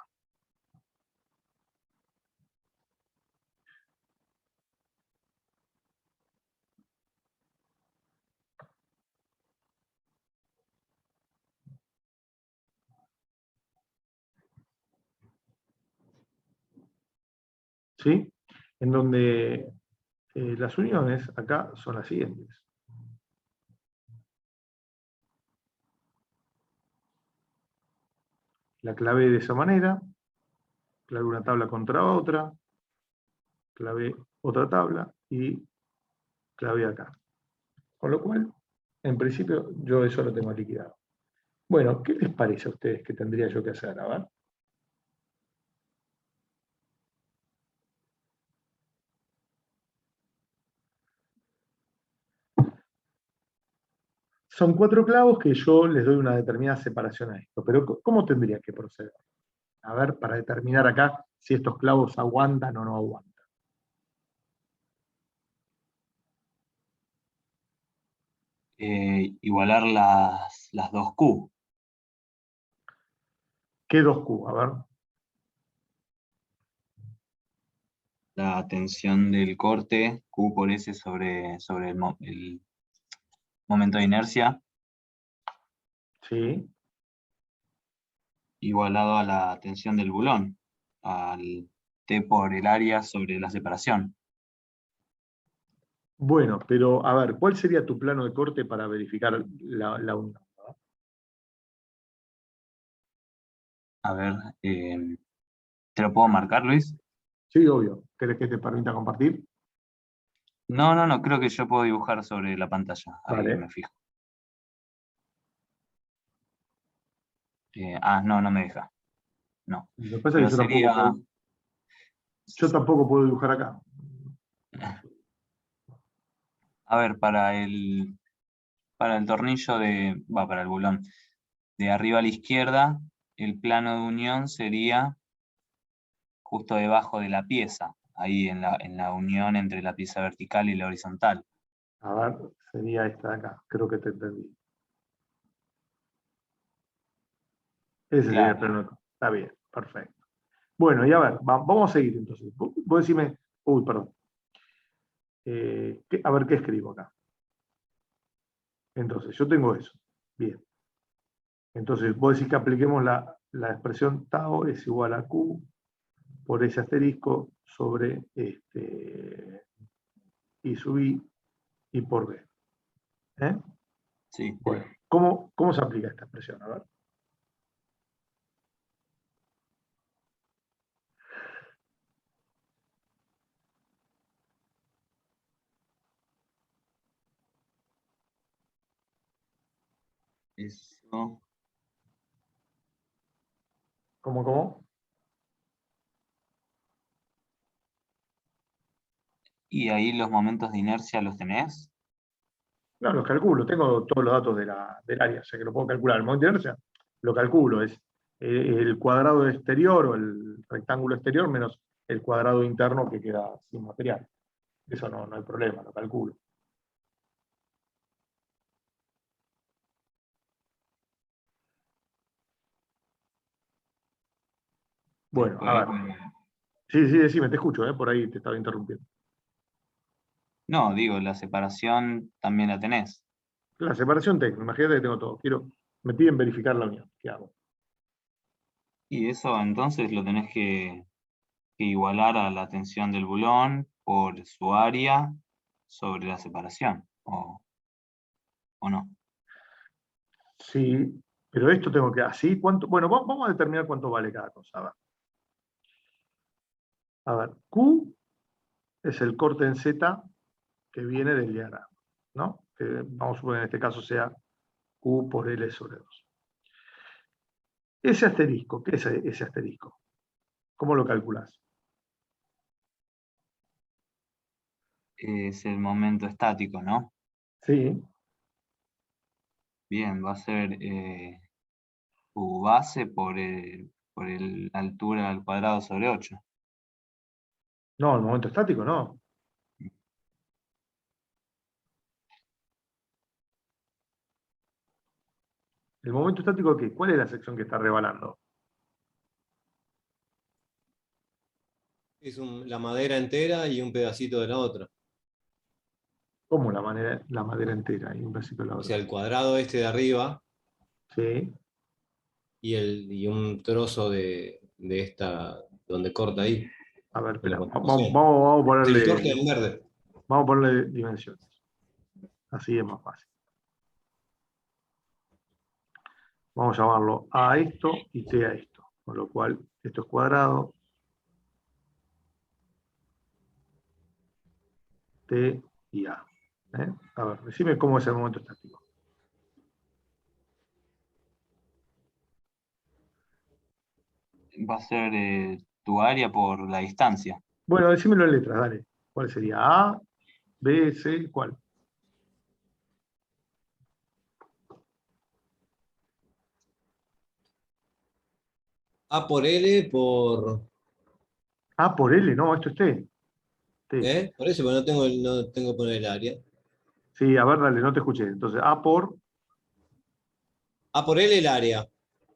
¿Sí? En donde las uniones acá son las siguientes. La clavé de esa manera, clavé una tabla contra otra, clavé otra tabla y clavé acá. Con lo cual, en principio, yo eso lo tengo liquidado. Bueno, ¿qué les parece a ustedes que tendría yo que hacer? A ver. Son 4 clavos que yo les doy una determinada separación a esto, pero ¿cómo tendría que proceder? A ver, para determinar acá si estos clavos aguantan o no aguantan. Igualar las dos Q. ¿Qué 2Q? A ver. La tensión del corte, Q por S sobre el momento de inercia, Sí. igualado a la tensión del bulón, al T por el área sobre la separación. Bueno, pero a ver, ¿cuál sería tu plano de corte para verificar la unión? A ver, ¿te lo puedo marcar, Luis? Sí, obvio. ¿Querés que te permita compartir? No, creo que yo puedo dibujar sobre la pantalla, ahí Vale. me fijo. No me deja. No. Lo que pasa es Pero que sería... yo tampoco puedo dibujar acá. A ver, para el tornillo para el bulón, de arriba a la izquierda, el plano de unión sería justo debajo de la pieza, ahí en la unión entre la pieza vertical y la horizontal. A ver, sería esta de acá. Creo que te entendí. Ese sería el Claro. plano de corte. Está bien, perfecto. Bueno, y a ver, vamos a seguir entonces. Vos decime, uy, perdón. A ver, ¿qué escribo acá? Entonces, yo tengo eso. Bien. Entonces, vos decís que apliquemos la expresión tau es igual a Q por ese asterisco sobre I sub I y por B. ¿Eh? Sí. Bueno, ¿cómo se aplica esta expresión? A ver. Eso ¿Cómo? ¿Y ahí los momentos de inercia los tenés? No, los calculo, tengo todos los datos del área, o sea que lo puedo calcular. El momento de inercia lo calculo, es el cuadrado exterior o el rectángulo exterior menos el cuadrado interno que queda sin material. Eso no hay problema, lo calculo. Bueno, Después, a ver. Sí, decime, te escucho, por ahí te estaba interrumpiendo. no, digo, la separación también la tenés. La separación técnica, imagínate que tengo todo. Me piden verificar la unión. ¿Qué hago? Y eso entonces lo tenés que igualar a la tensión del bulón por su área sobre la separación, o no. Sí, pero esto tengo que... ¿Así? ¿Cuánto? Bueno, vamos a determinar cuánto vale cada cosa. A ver, Q es el corte en Z que viene del diagrama, ¿no? Que vamos a suponer en este caso sea Q por L sobre 2. Ese asterisco, ¿qué es ese asterisco? ¿Cómo lo calculás? Es el momento estático, ¿no? Sí, Bien, va a ser U base por la altura al cuadrado sobre 8. no, el momento estático no. ¿El momento estático qué? ¿Cuál es la sección que está rebalando? Es la madera entera y un pedacito de la otra. ¿Cómo la madera entera y un pedacito de la O otra? sea, el cuadrado este de arriba Sí, y un trozo de esta, donde corta ahí. a ver, En la espera, continuación. vamos a El corte ponerle, en verde. vamos a ponerle dimensiones. Así es más fácil. Vamos a llamarlo A a esto y T a esto. Con lo cual, esto es cuadrado, T y A. A ver, decime cómo es el momento estático. Va a ser tu área por la distancia. Bueno, decímelo en letras, dale. ¿Cuál sería? A, B, C, ¿cuál? A por L por. A por L, no, esto es T. T. Por eso, pero no tengo que poner el área. Sí, a ver, dale, no te escuché. Entonces, A por A por L el área. T.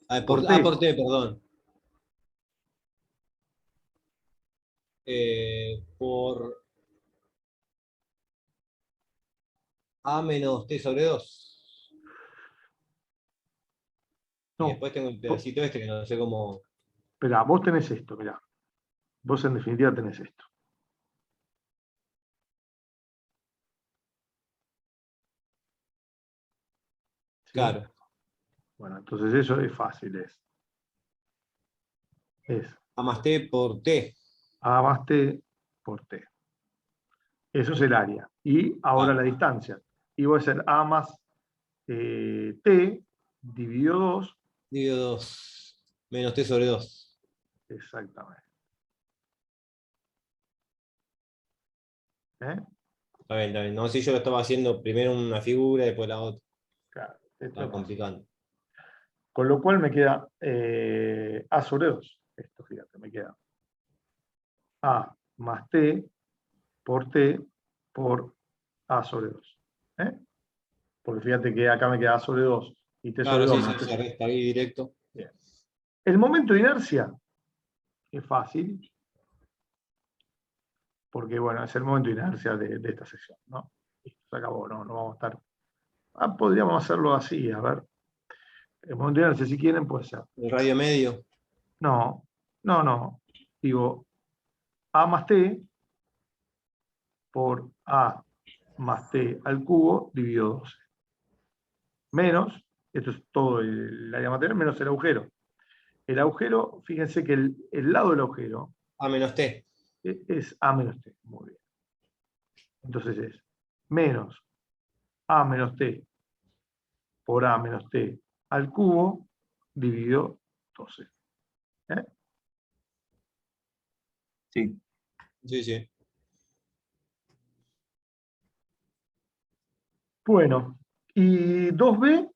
A por T, perdón. Por A menos T sobre 2. Y No, después tengo el pedacito este que no sé cómo. espera, vos tenés esto, mirá. Vos en definitiva tenés esto. ¿Sí? Claro. Bueno, entonces eso es fácil, es A más T por T. A más T por T. Eso es el área. Y ahora Claro. la distancia. Y va a ser A más T dividido 2. Divido 2. Menos T sobre 2. Exactamente. ¿Eh? Está bien, está bien. No, si yo lo estaba haciendo primero una figura y después la otra. Claro, esto Estaba es más. complicando. Con lo cual me queda A sobre 2. Esto, fíjate, me queda A más T por A sobre 2. Porque fíjate que acá me queda A sobre 2 y T sobre Claro, 2 sí, más T se sobre 2. resta ahí directo. Bien. El momento de inercia es fácil, porque bueno, es el momento de inercia de esta sección, ¿no? Listo, se acabó, no vamos a estar. Podríamos hacerlo así, a ver. El momento de inercia, si quieren, puede ser. El radio medio. No. Digo, A más T por A más T al cubo dividido 12. Menos, esto es todo el área material, menos el agujero. El agujero, fíjense que el lado del agujero A menos T. es A menos T. Muy bien. Entonces es menos A menos T por A menos T al cubo dividido 12. Sí. Sí, sí. Bueno, ¿y 2b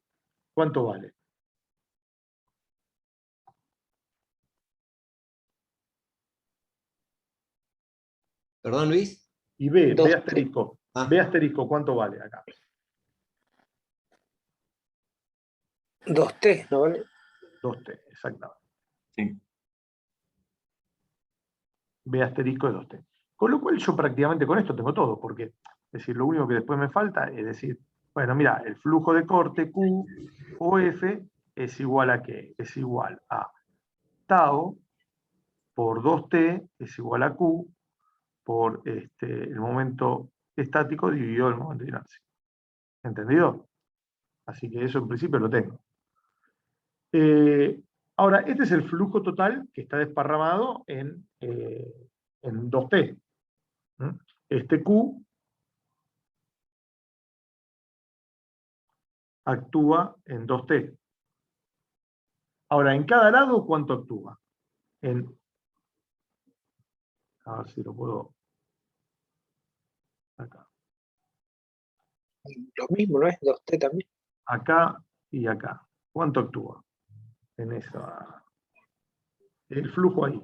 cuánto vale? ¿Perdón, Luis? Y b 2T. asterisco. Ah. B asterisco, ¿cuánto vale acá? 2T, ¿no vale? 2t, exactamente. Sí. B asterisco es 2t. Con lo cual yo prácticamente con esto tengo todo, porque es decir, lo único que después me falta es decir, bueno, mira, el flujo de corte Q o F es igual a ¿qué? Es igual a tau por 2t es igual a Q por el momento estático dividido el momento de inercia. ¿Entendido? Así que eso en principio lo tengo. Ahora, este es el flujo total que está desparramado en 2t. Este Q actúa en 2t. Ahora, en cada lado, ¿cuánto actúa? A ver si lo puedo... Acá. Lo mismo, ¿no es? 2T también. Acá y acá. ¿Cuánto actúa? En esa... El flujo ahí.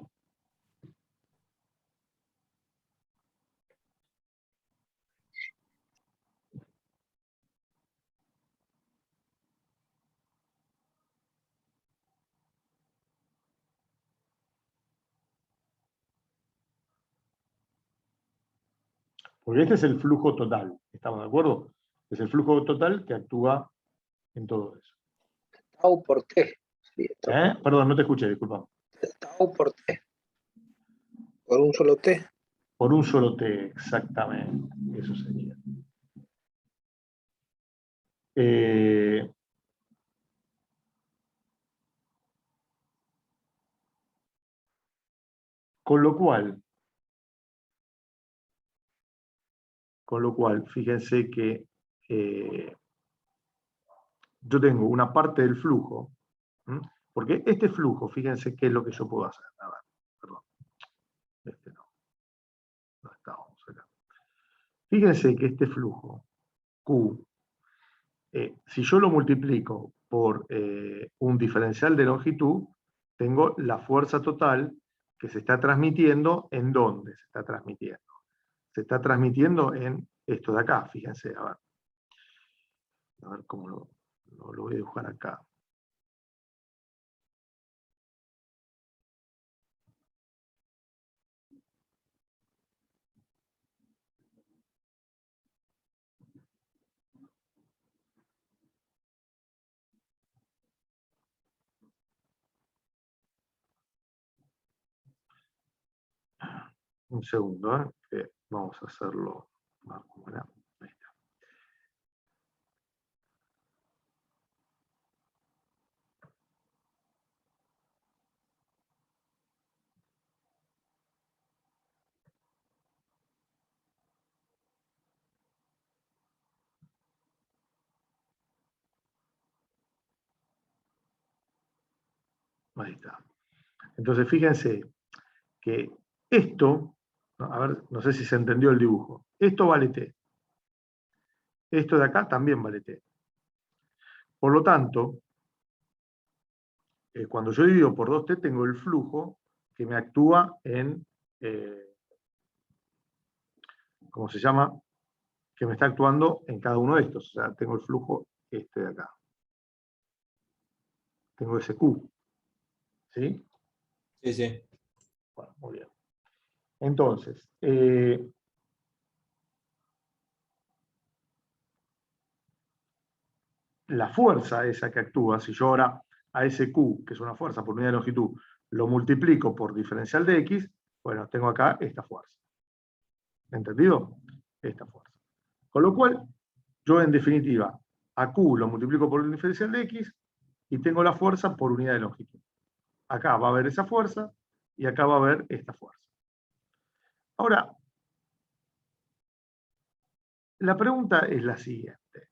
Porque este es el flujo total. ¿Estamos de acuerdo? Es el flujo total que actúa en todo eso. Tau por T. Sí, Perdón, no te escuché, disculpa. Tau por T. Por un solo T. Por un solo t, exactamente. Eso sería. Con lo cual, fíjense que yo tengo una parte del flujo, porque este flujo, fíjense qué es lo que yo puedo hacer. A ver, perdón. Este no. No estábamos acá. Fíjense que este flujo, Q, si yo lo multiplico por un diferencial de longitud, tengo la fuerza total que se está transmitiendo. ¿En dónde se está transmitiendo? Se está transmitiendo en esto de acá, fíjense, a ver cómo lo voy a dibujar acá. Un segundo, que vamos a hacerlo. Ahí está. Ahí está. Entonces fíjense que esto, ¿no? A ver, no sé si se entendió el dibujo. Esto vale t. Esto de acá también vale t. Por lo tanto, cuando yo divido por 2t, tengo el flujo que me actúa en, ¿cómo se llama? Que me está actuando en cada uno de estos. O sea, tengo el flujo este de acá. Tengo ese Q. ¿Sí? Sí, sí. Bueno, muy bien. Entonces, la fuerza esa que actúa, si yo ahora a ese Q, que es una fuerza por unidad de longitud, lo multiplico por diferencial de X, bueno, tengo acá esta fuerza. ¿Entendido? Esta fuerza. Con lo cual, yo en definitiva, a Q lo multiplico por el diferencial de X y tengo la fuerza por unidad de longitud. Acá va a haber esa fuerza y acá va a haber esta fuerza. Ahora, la pregunta es la siguiente.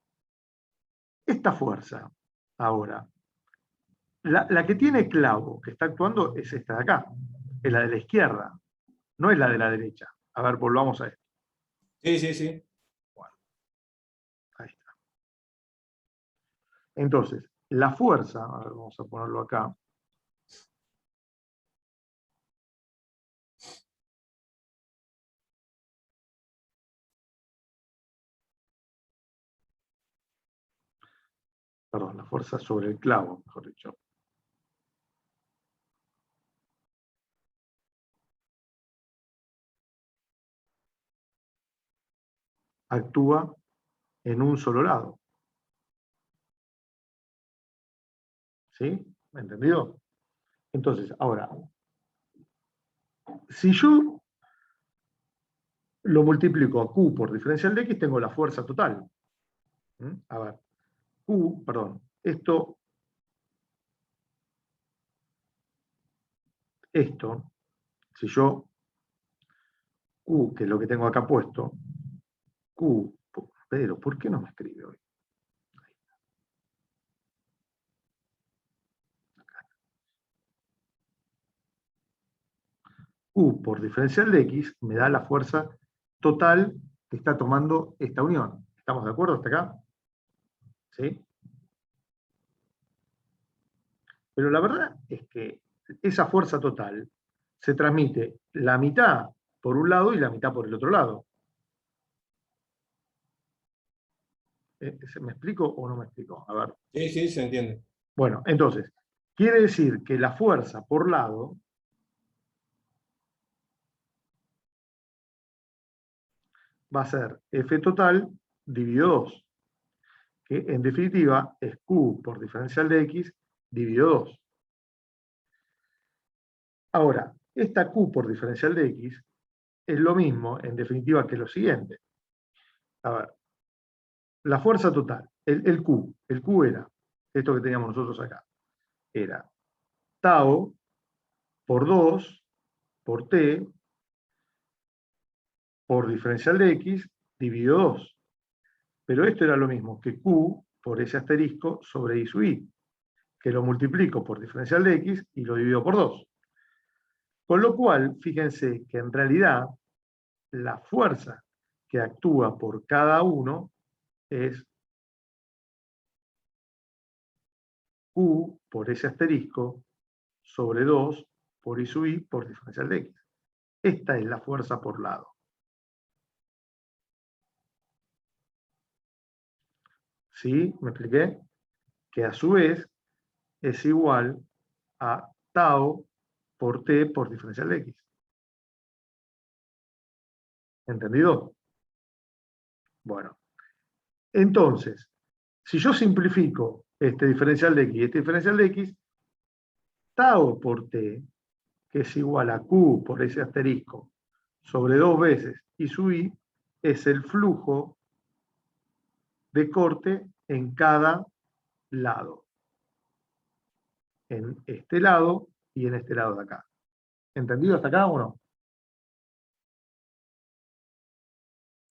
Esta fuerza, ahora, La que tiene clavo, que está actuando, es esta de acá. Es la de la izquierda, no es la de la derecha. A ver, volvamos a esto. Sí, sí, sí. Ahí está. Entonces, la fuerza, a ver, vamos a ponerlo acá. Perdón, la fuerza sobre el clavo, mejor dicho. Actúa en un solo lado. ¿Sí? ¿Entendido? Entonces, ahora, si yo lo multiplico a Q por diferencial de X, tengo la fuerza total. A ver, Q, perdón, esto, si yo, Q, que es lo que tengo acá puesto, Q, Pedro, ¿por qué no me escribe hoy? Q por diferencial de X me da la fuerza total que está tomando esta unión. ¿Estamos de acuerdo hasta acá? ¿Sí? Pero la verdad es que esa fuerza total se transmite la mitad por un lado y la mitad por el otro lado. ¿Me explico o no me explico? A ver. Sí, sí, se entiende. Bueno, entonces, quiere decir que la fuerza por lado va a ser F total dividido 2, que en definitiva es Q por diferencial de X dividido 2. Ahora, esta Q por diferencial de X es lo mismo, en definitiva, que lo siguiente. A ver, la fuerza total, el Q era, esto que teníamos nosotros acá, era tau por 2 por T por diferencial de X dividido 2. Pero esto era lo mismo que Q por ese asterisco sobre I sub I, que lo multiplico por diferencial de X y lo divido por 2. Con lo cual, fíjense que en realidad la fuerza que actúa por cada uno es Q por ese asterisco sobre 2 por I sub I por diferencial de X. Esta es la fuerza por lado. ¿Sí? ¿Me expliqué? Que a su vez es igual a tau por T por diferencial de X. ¿Entendido? Bueno. Entonces, si yo simplifico este diferencial de X y este diferencial de X, tau por T, que es igual a Q por ese asterisco, sobre 2 veces I sub I, es el flujo de corte en cada lado. En este lado y en este lado de acá. ¿Entendido hasta acá o no?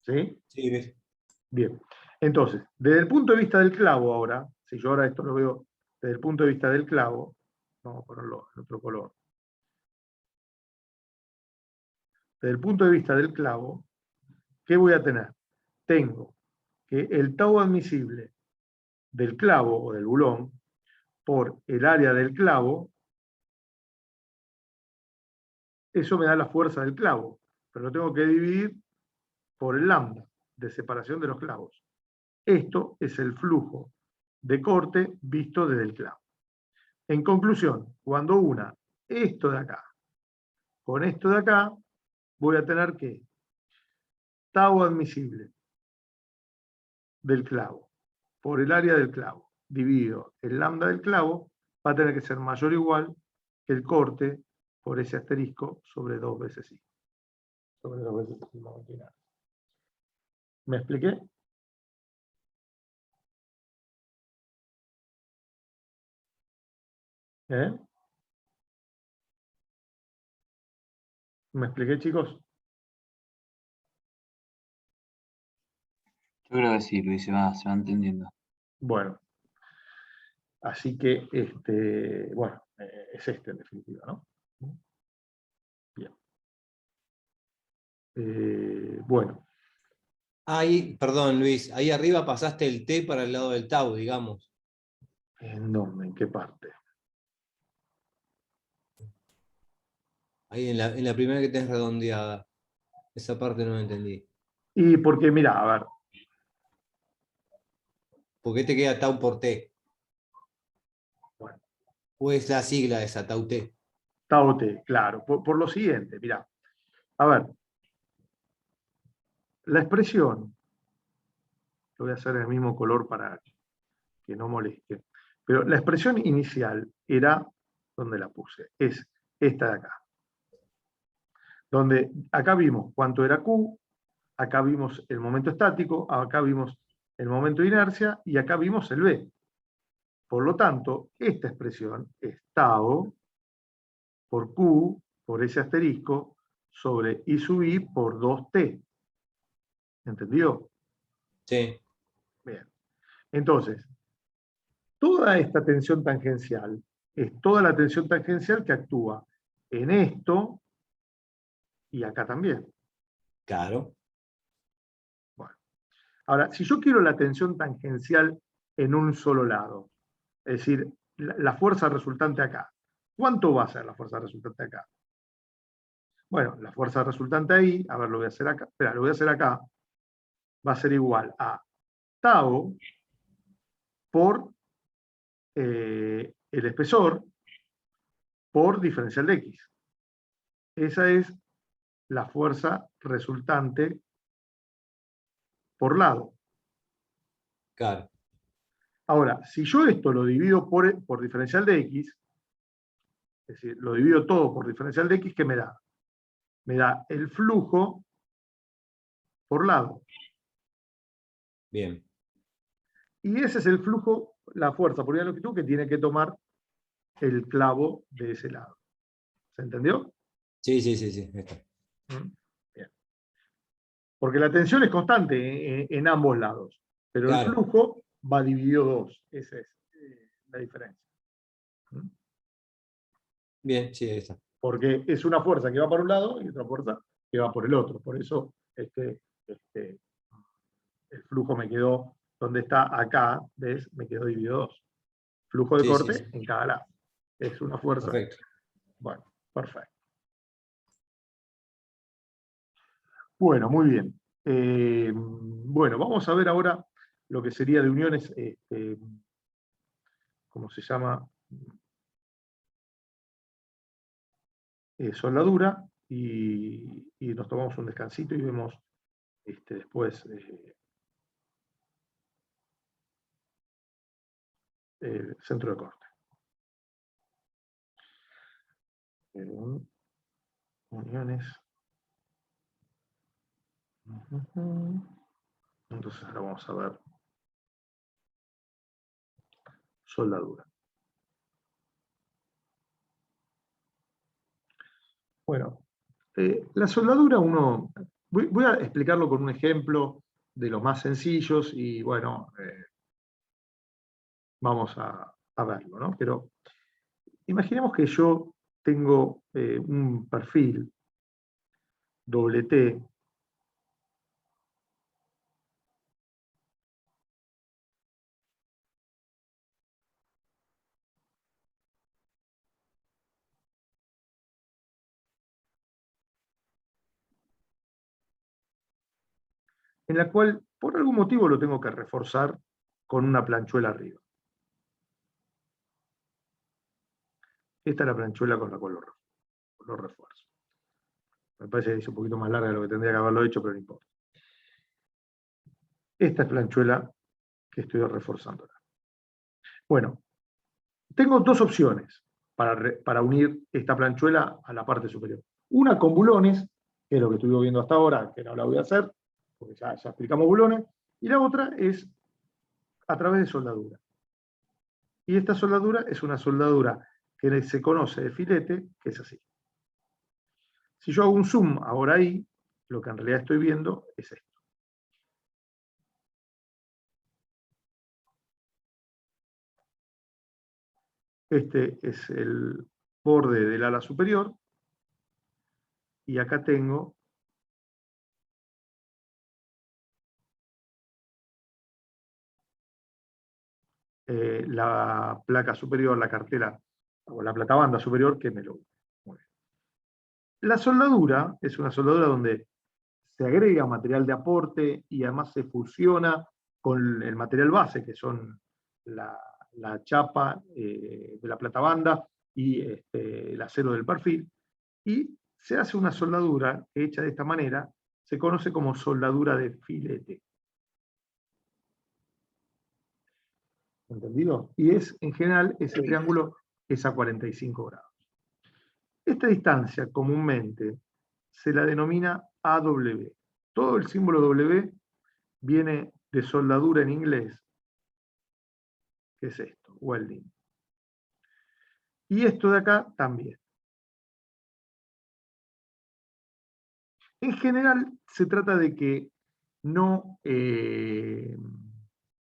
¿Sí? Sí, ves. Bien. Entonces, desde el punto de vista del clavo ahora, si yo ahora esto lo veo desde el punto de vista del clavo, vamos a ponerlo en otro color. Desde el punto de vista del clavo, ¿qué voy a tener? Tengo que el tau admisible del clavo o del bulón por el área del clavo, eso me da la fuerza del clavo, pero lo tengo que dividir por el lambda de separación de los clavos. Esto es el flujo de corte visto desde el clavo. En conclusión, cuando una esto de acá con esto de acá, voy a tener que tau admisible del clavo por el área del clavo dividido el lambda del clavo va a tener que ser mayor o igual que el corte por ese asterisco sobre 2 veces I. Sobre 2 veces I. ¿Me expliqué? ¿Eh? ¿Me expliqué, chicos? Yo creo que sí, Luis, se va entendiendo. Bueno. Así que, bueno, es este en definitiva, ¿no? Bien. Bueno, Ahí, perdón Luis, ahí arriba pasaste el T para el lado del tau, digamos. ¿en dónde? ¿En qué parte? Ahí en la primera que tenés redondeada. Esa parte no la entendí. Y porque, mira, a ver, ¿Por qué te queda tau por T? bueno, ¿O es la sigla esa, tau T? Tau T, claro, por lo siguiente, mira, a ver, la expresión, lo voy a hacer en el mismo color para que no moleste, pero la expresión inicial era, donde la puse, es esta de acá, donde acá vimos cuánto era Q, acá vimos el momento estático, acá vimos el momento de inercia y acá vimos el B. Por lo tanto, esta expresión es tau por Q, por ese asterisco, sobre I sub I por 2T. ¿Entendido? Sí, Bien. Entonces, toda esta tensión tangencial es toda la tensión tangencial que actúa en esto y acá también. claro. Bueno. Ahora, si yo quiero la tensión tangencial en un solo lado, es decir, la fuerza resultante acá, ¿cuánto va a ser la fuerza resultante acá? Bueno, la fuerza resultante ahí, a ver, lo voy a hacer acá, espera, lo voy a hacer acá, va a ser igual a tau por el espesor por diferencial de X. Esa es la fuerza resultante por lado. Claro. Ahora, si yo esto lo divido por diferencial de X, es decir, lo divido todo por diferencial de X, ¿qué me da? Me da el flujo por lado. Bien. Y ese es el flujo, la fuerza por unidad de longitud que tiene que tomar el clavo de ese lado. ¿Se entendió? Sí, sí, sí, sí. Está. Bien. Porque la tensión es constante en ambos lados, pero el Claro. flujo va dividido dos. Esa es la diferencia. Bien, sí, ahí está. Porque es una fuerza que va por un lado y otra fuerza que va por el otro. Por eso el flujo me quedó donde está acá, ¿ves? Me quedó dividido dos. Flujo de Sí, sí, sí. corte en cada lado. Es una fuerza. Perfecto. Bueno, perfecto. Bueno, muy bien. Bueno, vamos a ver ahora lo que sería de uniones, ¿cómo se llama? Soldadura, y nos tomamos un descansito y vemos después el centro de corte. Uniones. Entonces ahora vamos a ver soldadura. Bueno, la soldadura voy a explicarlo con un ejemplo de los más sencillos y bueno, vamos a verlo, ¿no? Pero imaginemos que yo tengo un perfil doble T en la cual por algún motivo lo tengo que reforzar con una planchuela arriba. Esta es la planchuela con la cual lo refuerzo. Me parece que es un poquito más larga de lo que tendría que haberlo hecho, pero no importa. Esta es planchuela que estoy reforzando. Bueno, tengo dos opciones para unir esta planchuela a la parte superior. Una con bulones, que es lo que estuvimos viendo hasta ahora, que no la voy a hacer, porque ya explicamos bulones, y la otra es a través de soldadura. Y esta soldadura es una soldadura que se conoce de filete, que es así. Si yo hago un zoom ahora ahí, lo que en realidad estoy viendo es esto. Este es el borde del ala superior. Y acá tengo la placa superior, la cartela, o la platabanda superior que me lo mueve. La soldadura es una soldadura donde se agrega material de aporte y además se fusiona con el material base, que son la chapa de la platabanda y el acero del perfil, y se hace una soldadura hecha de esta manera, se conoce como soldadura de filete. ¿Entendido? Y es, en general, ese triángulo es a 45 grados. Esta distancia comúnmente se la denomina AW. Todo el símbolo W viene de soldadura en inglés, que es esto, welding. Y esto de acá también. En general se trata de que no,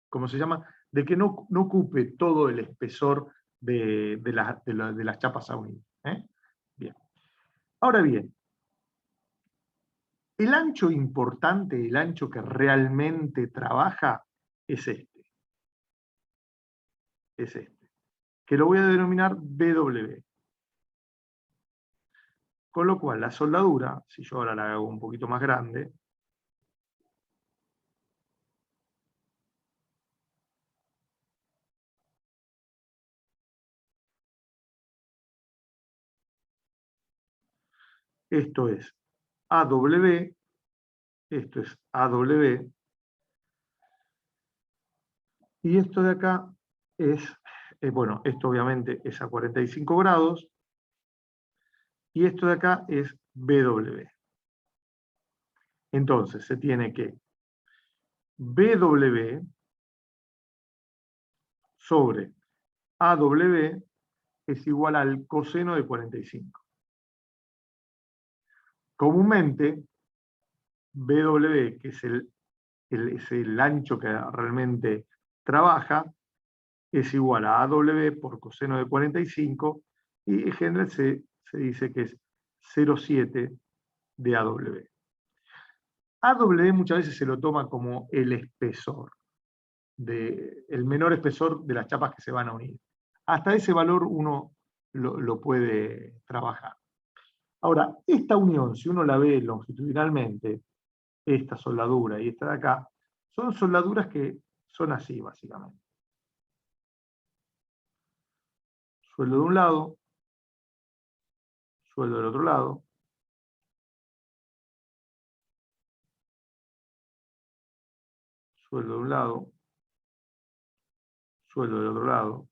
¿cómo se llama? De que no ocupe todo el espesor de las chapas a unir. Bien. Ahora bien, el ancho importante, el ancho que realmente trabaja, es este. Es este. Que lo voy a denominar BW. Con lo cual, la soldadura, si yo ahora la hago un poquito más grande, esto es AW, esto es AW, y esto de acá es, bueno, esto obviamente es a 45 grados, y esto de acá es BW. Entonces, se tiene que BW sobre AW es igual al coseno de 45. Comúnmente, BW, que es el ancho que realmente trabaja, es igual a AW por coseno de 45, y en general se dice que es 0,7 de AW. AW muchas veces se lo toma como el espesor, el menor espesor de las chapas que se van a unir. Hasta ese valor uno lo puede trabajar. Ahora, esta unión, si uno la ve longitudinalmente, esta soldadura y esta de acá, son soldaduras que son así, básicamente. Sueldo de un lado, sueldo del otro lado, sueldo de un lado, sueldo del otro lado,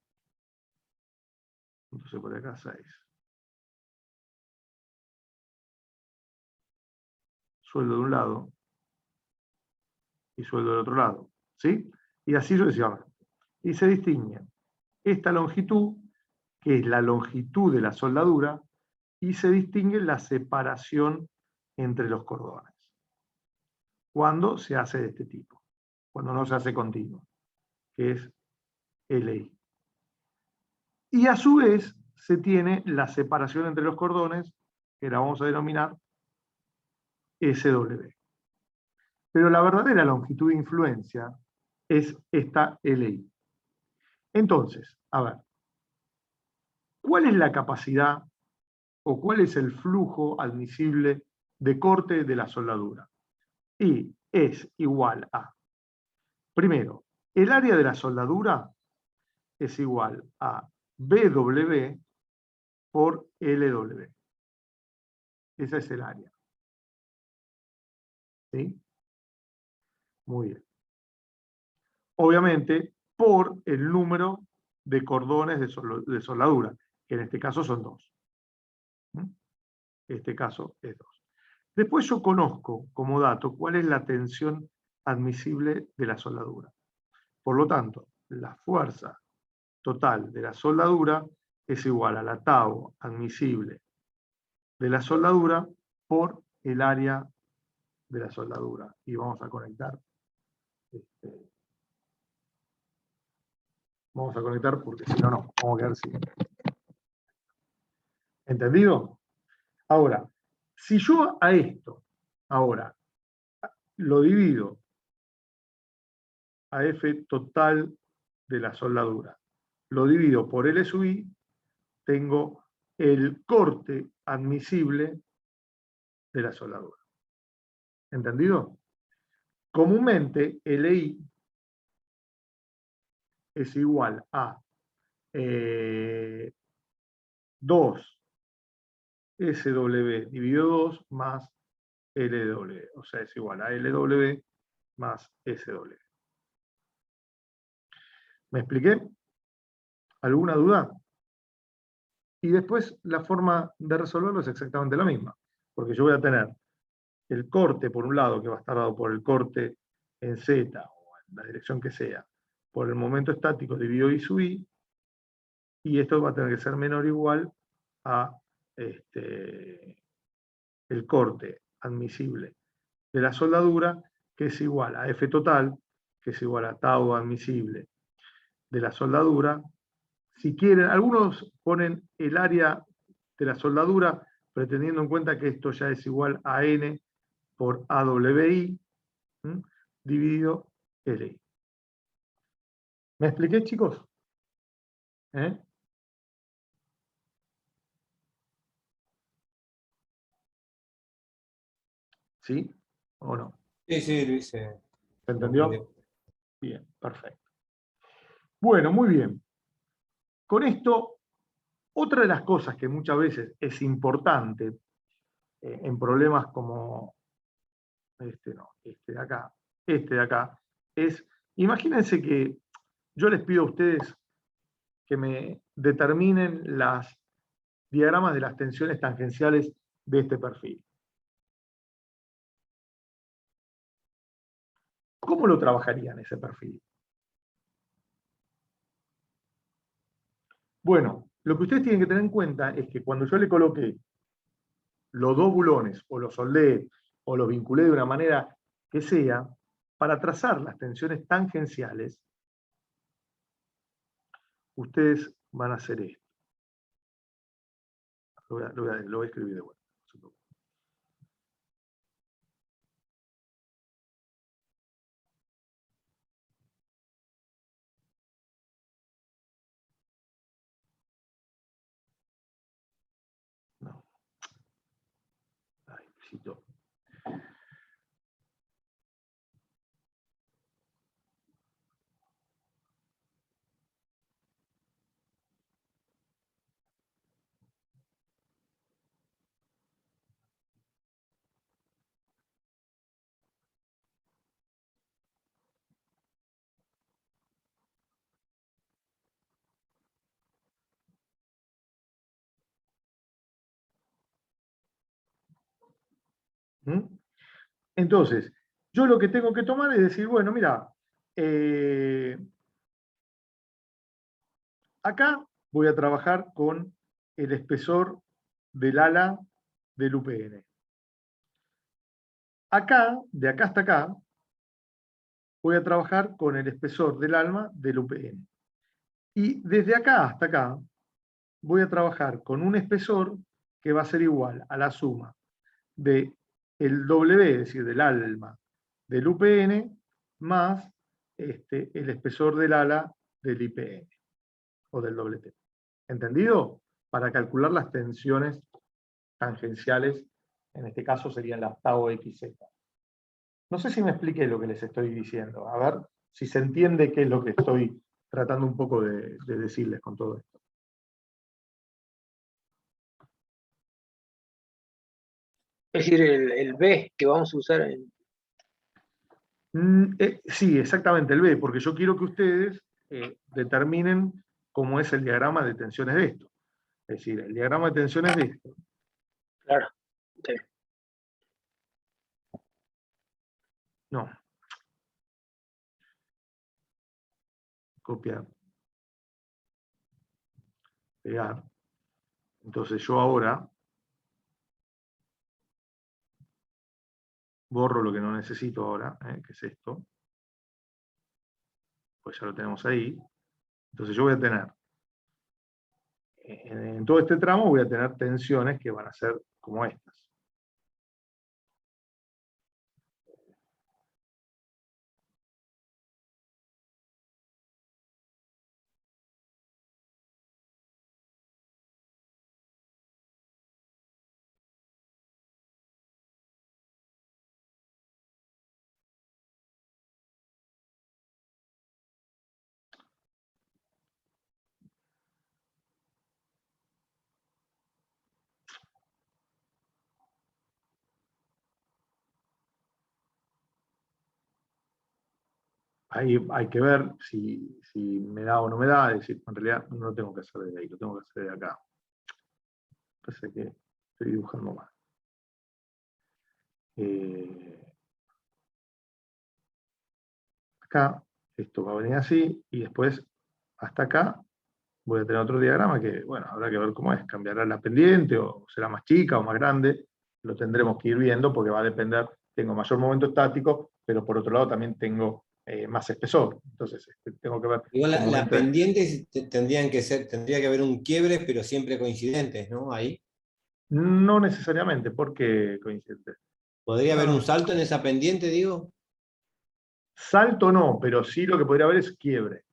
entonces por acá 6. Sueldo de un lado y sueldo del otro lado, ¿sí? Y así sucesivamente. Y se distinguen esta longitud, que es la longitud de la soldadura, y se distingue la separación entre los cordones. Cuando se hace de este tipo, cuando no se hace continuo, que es LI. Y a su vez se tiene la separación entre los cordones, que la vamos a denominar SW. Pero la verdadera longitud de influencia es esta LI. Entonces, a ver, ¿cuál es la capacidad o cuál es el flujo admisible de corte de la soldadura? Y es igual a, primero, el área de la soldadura es igual a BW por LW. Esa es el área. ¿Sí? Muy bien. Obviamente, por el número de cordones de soldadura, que en este caso son 2. Este caso es 2. Después yo conozco como dato cuál es la tensión admisible de la soldadura. Por lo tanto, la fuerza total de la soldadura es igual a la tau admisible de la soldadura por el área de la soldadura. Y vamos a conectar Vamos a conectar porque si no, no, vamos a quedar sin. ¿Entendido? Ahora, si yo a esto, ahora, lo divido a F total de la soldadura, lo divido por L sub I, tengo el corte admisible de la soldadura. ¿Entendido? Comúnmente, LI es igual a 2 SW dividido 2 más LW. O sea, es igual a LW más SW. ¿Me expliqué? ¿Alguna duda? Y después la forma de resolverlo es exactamente la misma. Porque yo voy a tener el corte, por un lado, que va a estar dado por el corte en Z, o en la dirección que sea, por el momento estático dividido I sub I, y esto va a tener que ser menor o igual a el corte admisible de la soldadura, que es igual a F total, que es igual a tau admisible de la soldadura. Si quieren, algunos ponen el área de la soldadura, pretendiendo en cuenta que esto ya es igual a N por AWI, dividido LI. ¿Me expliqué, chicos? ¿Eh? ¿Sí o no? Sí, sí, Luis. ¿Se ¿Se entendió? Bien, perfecto. Bueno, muy bien. Con esto, otra de las cosas que muchas veces es importante en problemas como este de acá, es, imagínense que yo les pido a ustedes que me determinen las diagramas de las tensiones tangenciales de este perfil. ¿Cómo lo trabajarían ese perfil? Bueno, lo que ustedes tienen que tener en cuenta es que cuando yo le coloqué los dos bulones, o los soldé, o los vinculé de una manera que sea, para trazar las tensiones tangenciales, ustedes van a hacer esto. Lo voy a escribir de vuelta. No. Ay, necesito. ¿Mm? Entonces, yo lo que tengo que tomar es decir, bueno, mira, acá voy a trabajar con el espesor del ala del UPN. Acá, de acá hasta acá, voy a trabajar con el espesor del alma del UPN. Y desde acá hasta acá, voy a trabajar con un espesor que va a ser igual a la suma de el W, es decir, del alma del UPN, más el espesor del ala del IPN, o del WT. ¿Entendido? Para calcular las tensiones tangenciales, en este caso serían las tau XZ. No sé si me expliqué lo que les estoy diciendo. A ver si se entiende qué es lo que estoy tratando un poco de decirles con todo esto. Es decir, el B que vamos a usar en... Sí, exactamente, el B, porque yo quiero que ustedes determinen cómo es el diagrama de tensiones de esto. Es decir, el diagrama de tensiones de esto. Claro. Sí. No. Copiar. Pegar. Entonces yo ahora borro lo que no necesito ahora, que es esto. Pues ya lo tenemos ahí. Entonces yo voy a tener, en todo este tramo voy a tener tensiones que van a ser como estas. Ahí hay que ver si me da o no me da, es decir, en realidad no lo tengo que hacer desde ahí, lo tengo que hacer de acá. Parece que estoy dibujando mal. Acá, esto va a venir así, y después hasta acá voy a tener otro diagrama que, bueno, habrá que ver cómo es, cambiará la pendiente, o será más chica o más grande, lo tendremos que ir viendo porque va a depender, tengo mayor momento estático, pero por otro lado también tengo más espesor, entonces tengo que ver. Igual cómo las entra- pendientes tendría que haber un quiebre, pero siempre coincidentes, ¿no? Ahí. No necesariamente, porque coincidente. ¿Podría haber No. un salto en esa pendiente, digo? Salto no, pero sí lo que podría haber es quiebre.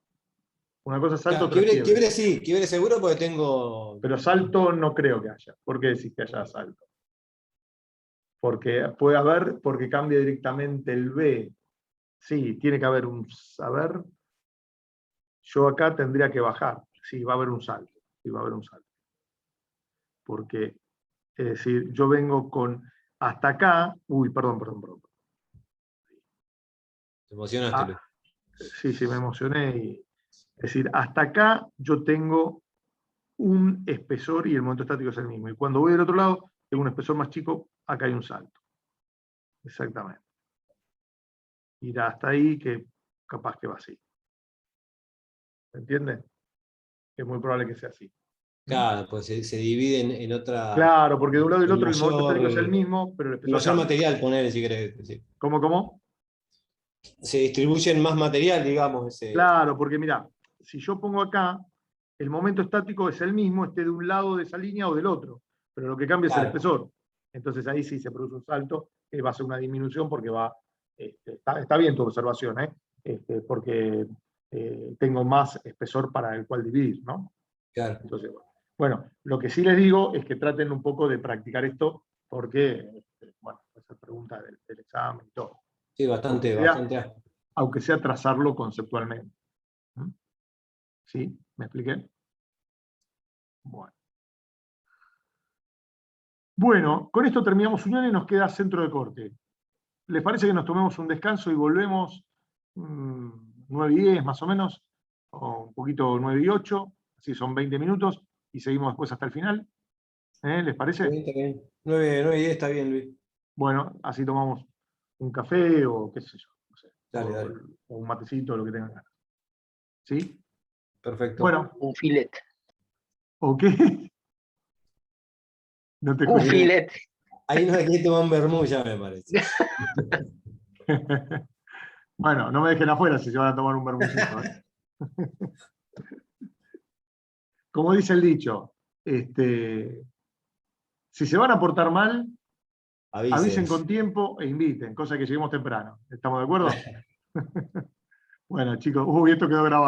Una cosa es salto, Claro, otra es quiebre, quiebre. quiebre sí, quiebre seguro porque tengo... Pero salto no creo que haya. ¿Por qué decís que haya salto? Porque puede haber, porque cambia directamente el B. Sí, tiene que haber un saber. Yo acá tendría que bajar. Sí, va a haber un salto. Sí, va a haber un salto. Porque, es decir, yo vengo con hasta acá. Uy, perdón. Te emocionaste, Luis. Sí, me emocioné. Es decir, hasta acá yo tengo un espesor y el momento estático es el mismo. Y cuando voy del otro lado, tengo un espesor más chico, acá hay un salto. Exactamente. Irá hasta ahí, que capaz que va así. ¿Se entiende? Es muy probable que sea así. Claro, pues se divide en otra... Claro, porque de un lado y del en otro el momento estático es el mayor, mismo, pero el en espesor mayor cambia. material, ponele, si querés decir. ¿Cómo? Se distribuye en más material, digamos. Claro, porque mirá, si yo pongo acá, el momento estático es el mismo, esté de un lado de esa línea o del otro, pero lo que cambia es el Claro. espesor. Entonces ahí sí se produce un salto, va a ser una disminución porque va, está bien tu observación, porque tengo más espesor para el cual dividir, ¿no? Claro. Entonces, bueno, lo que sí les digo es que traten un poco de practicar esto, porque, bueno, esa pregunta del examen y todo. Sí, bastante, bastante. Aunque sea trazarlo conceptualmente. ¿Sí? ¿Me expliqué? Bueno, con esto terminamos unión y nos queda centro de corte. ¿Les parece que nos tomemos un descanso y volvemos 9:10 más o menos? O un poquito 9:08, así son 20 minutos, y seguimos después hasta el final. ¿Les parece? Está bien. 9:10 está bien, Luis. Bueno, así tomamos un café o qué sé yo, no sé, Dale. o un matecito, lo que tengan ganas. ¿Sí? Perfecto. Bueno. Un filet. ¿O qué? No te Un escuché. filet. Ahí no hay que tomar un vermú, ya me parece. Bueno, no me dejen afuera si se van a tomar un vermucito. Como dice el dicho, si se van a portar mal, avisen con tiempo e inviten, cosa que lleguemos temprano. ¿Estamos de acuerdo? Bueno, chicos, esto quedó grabado.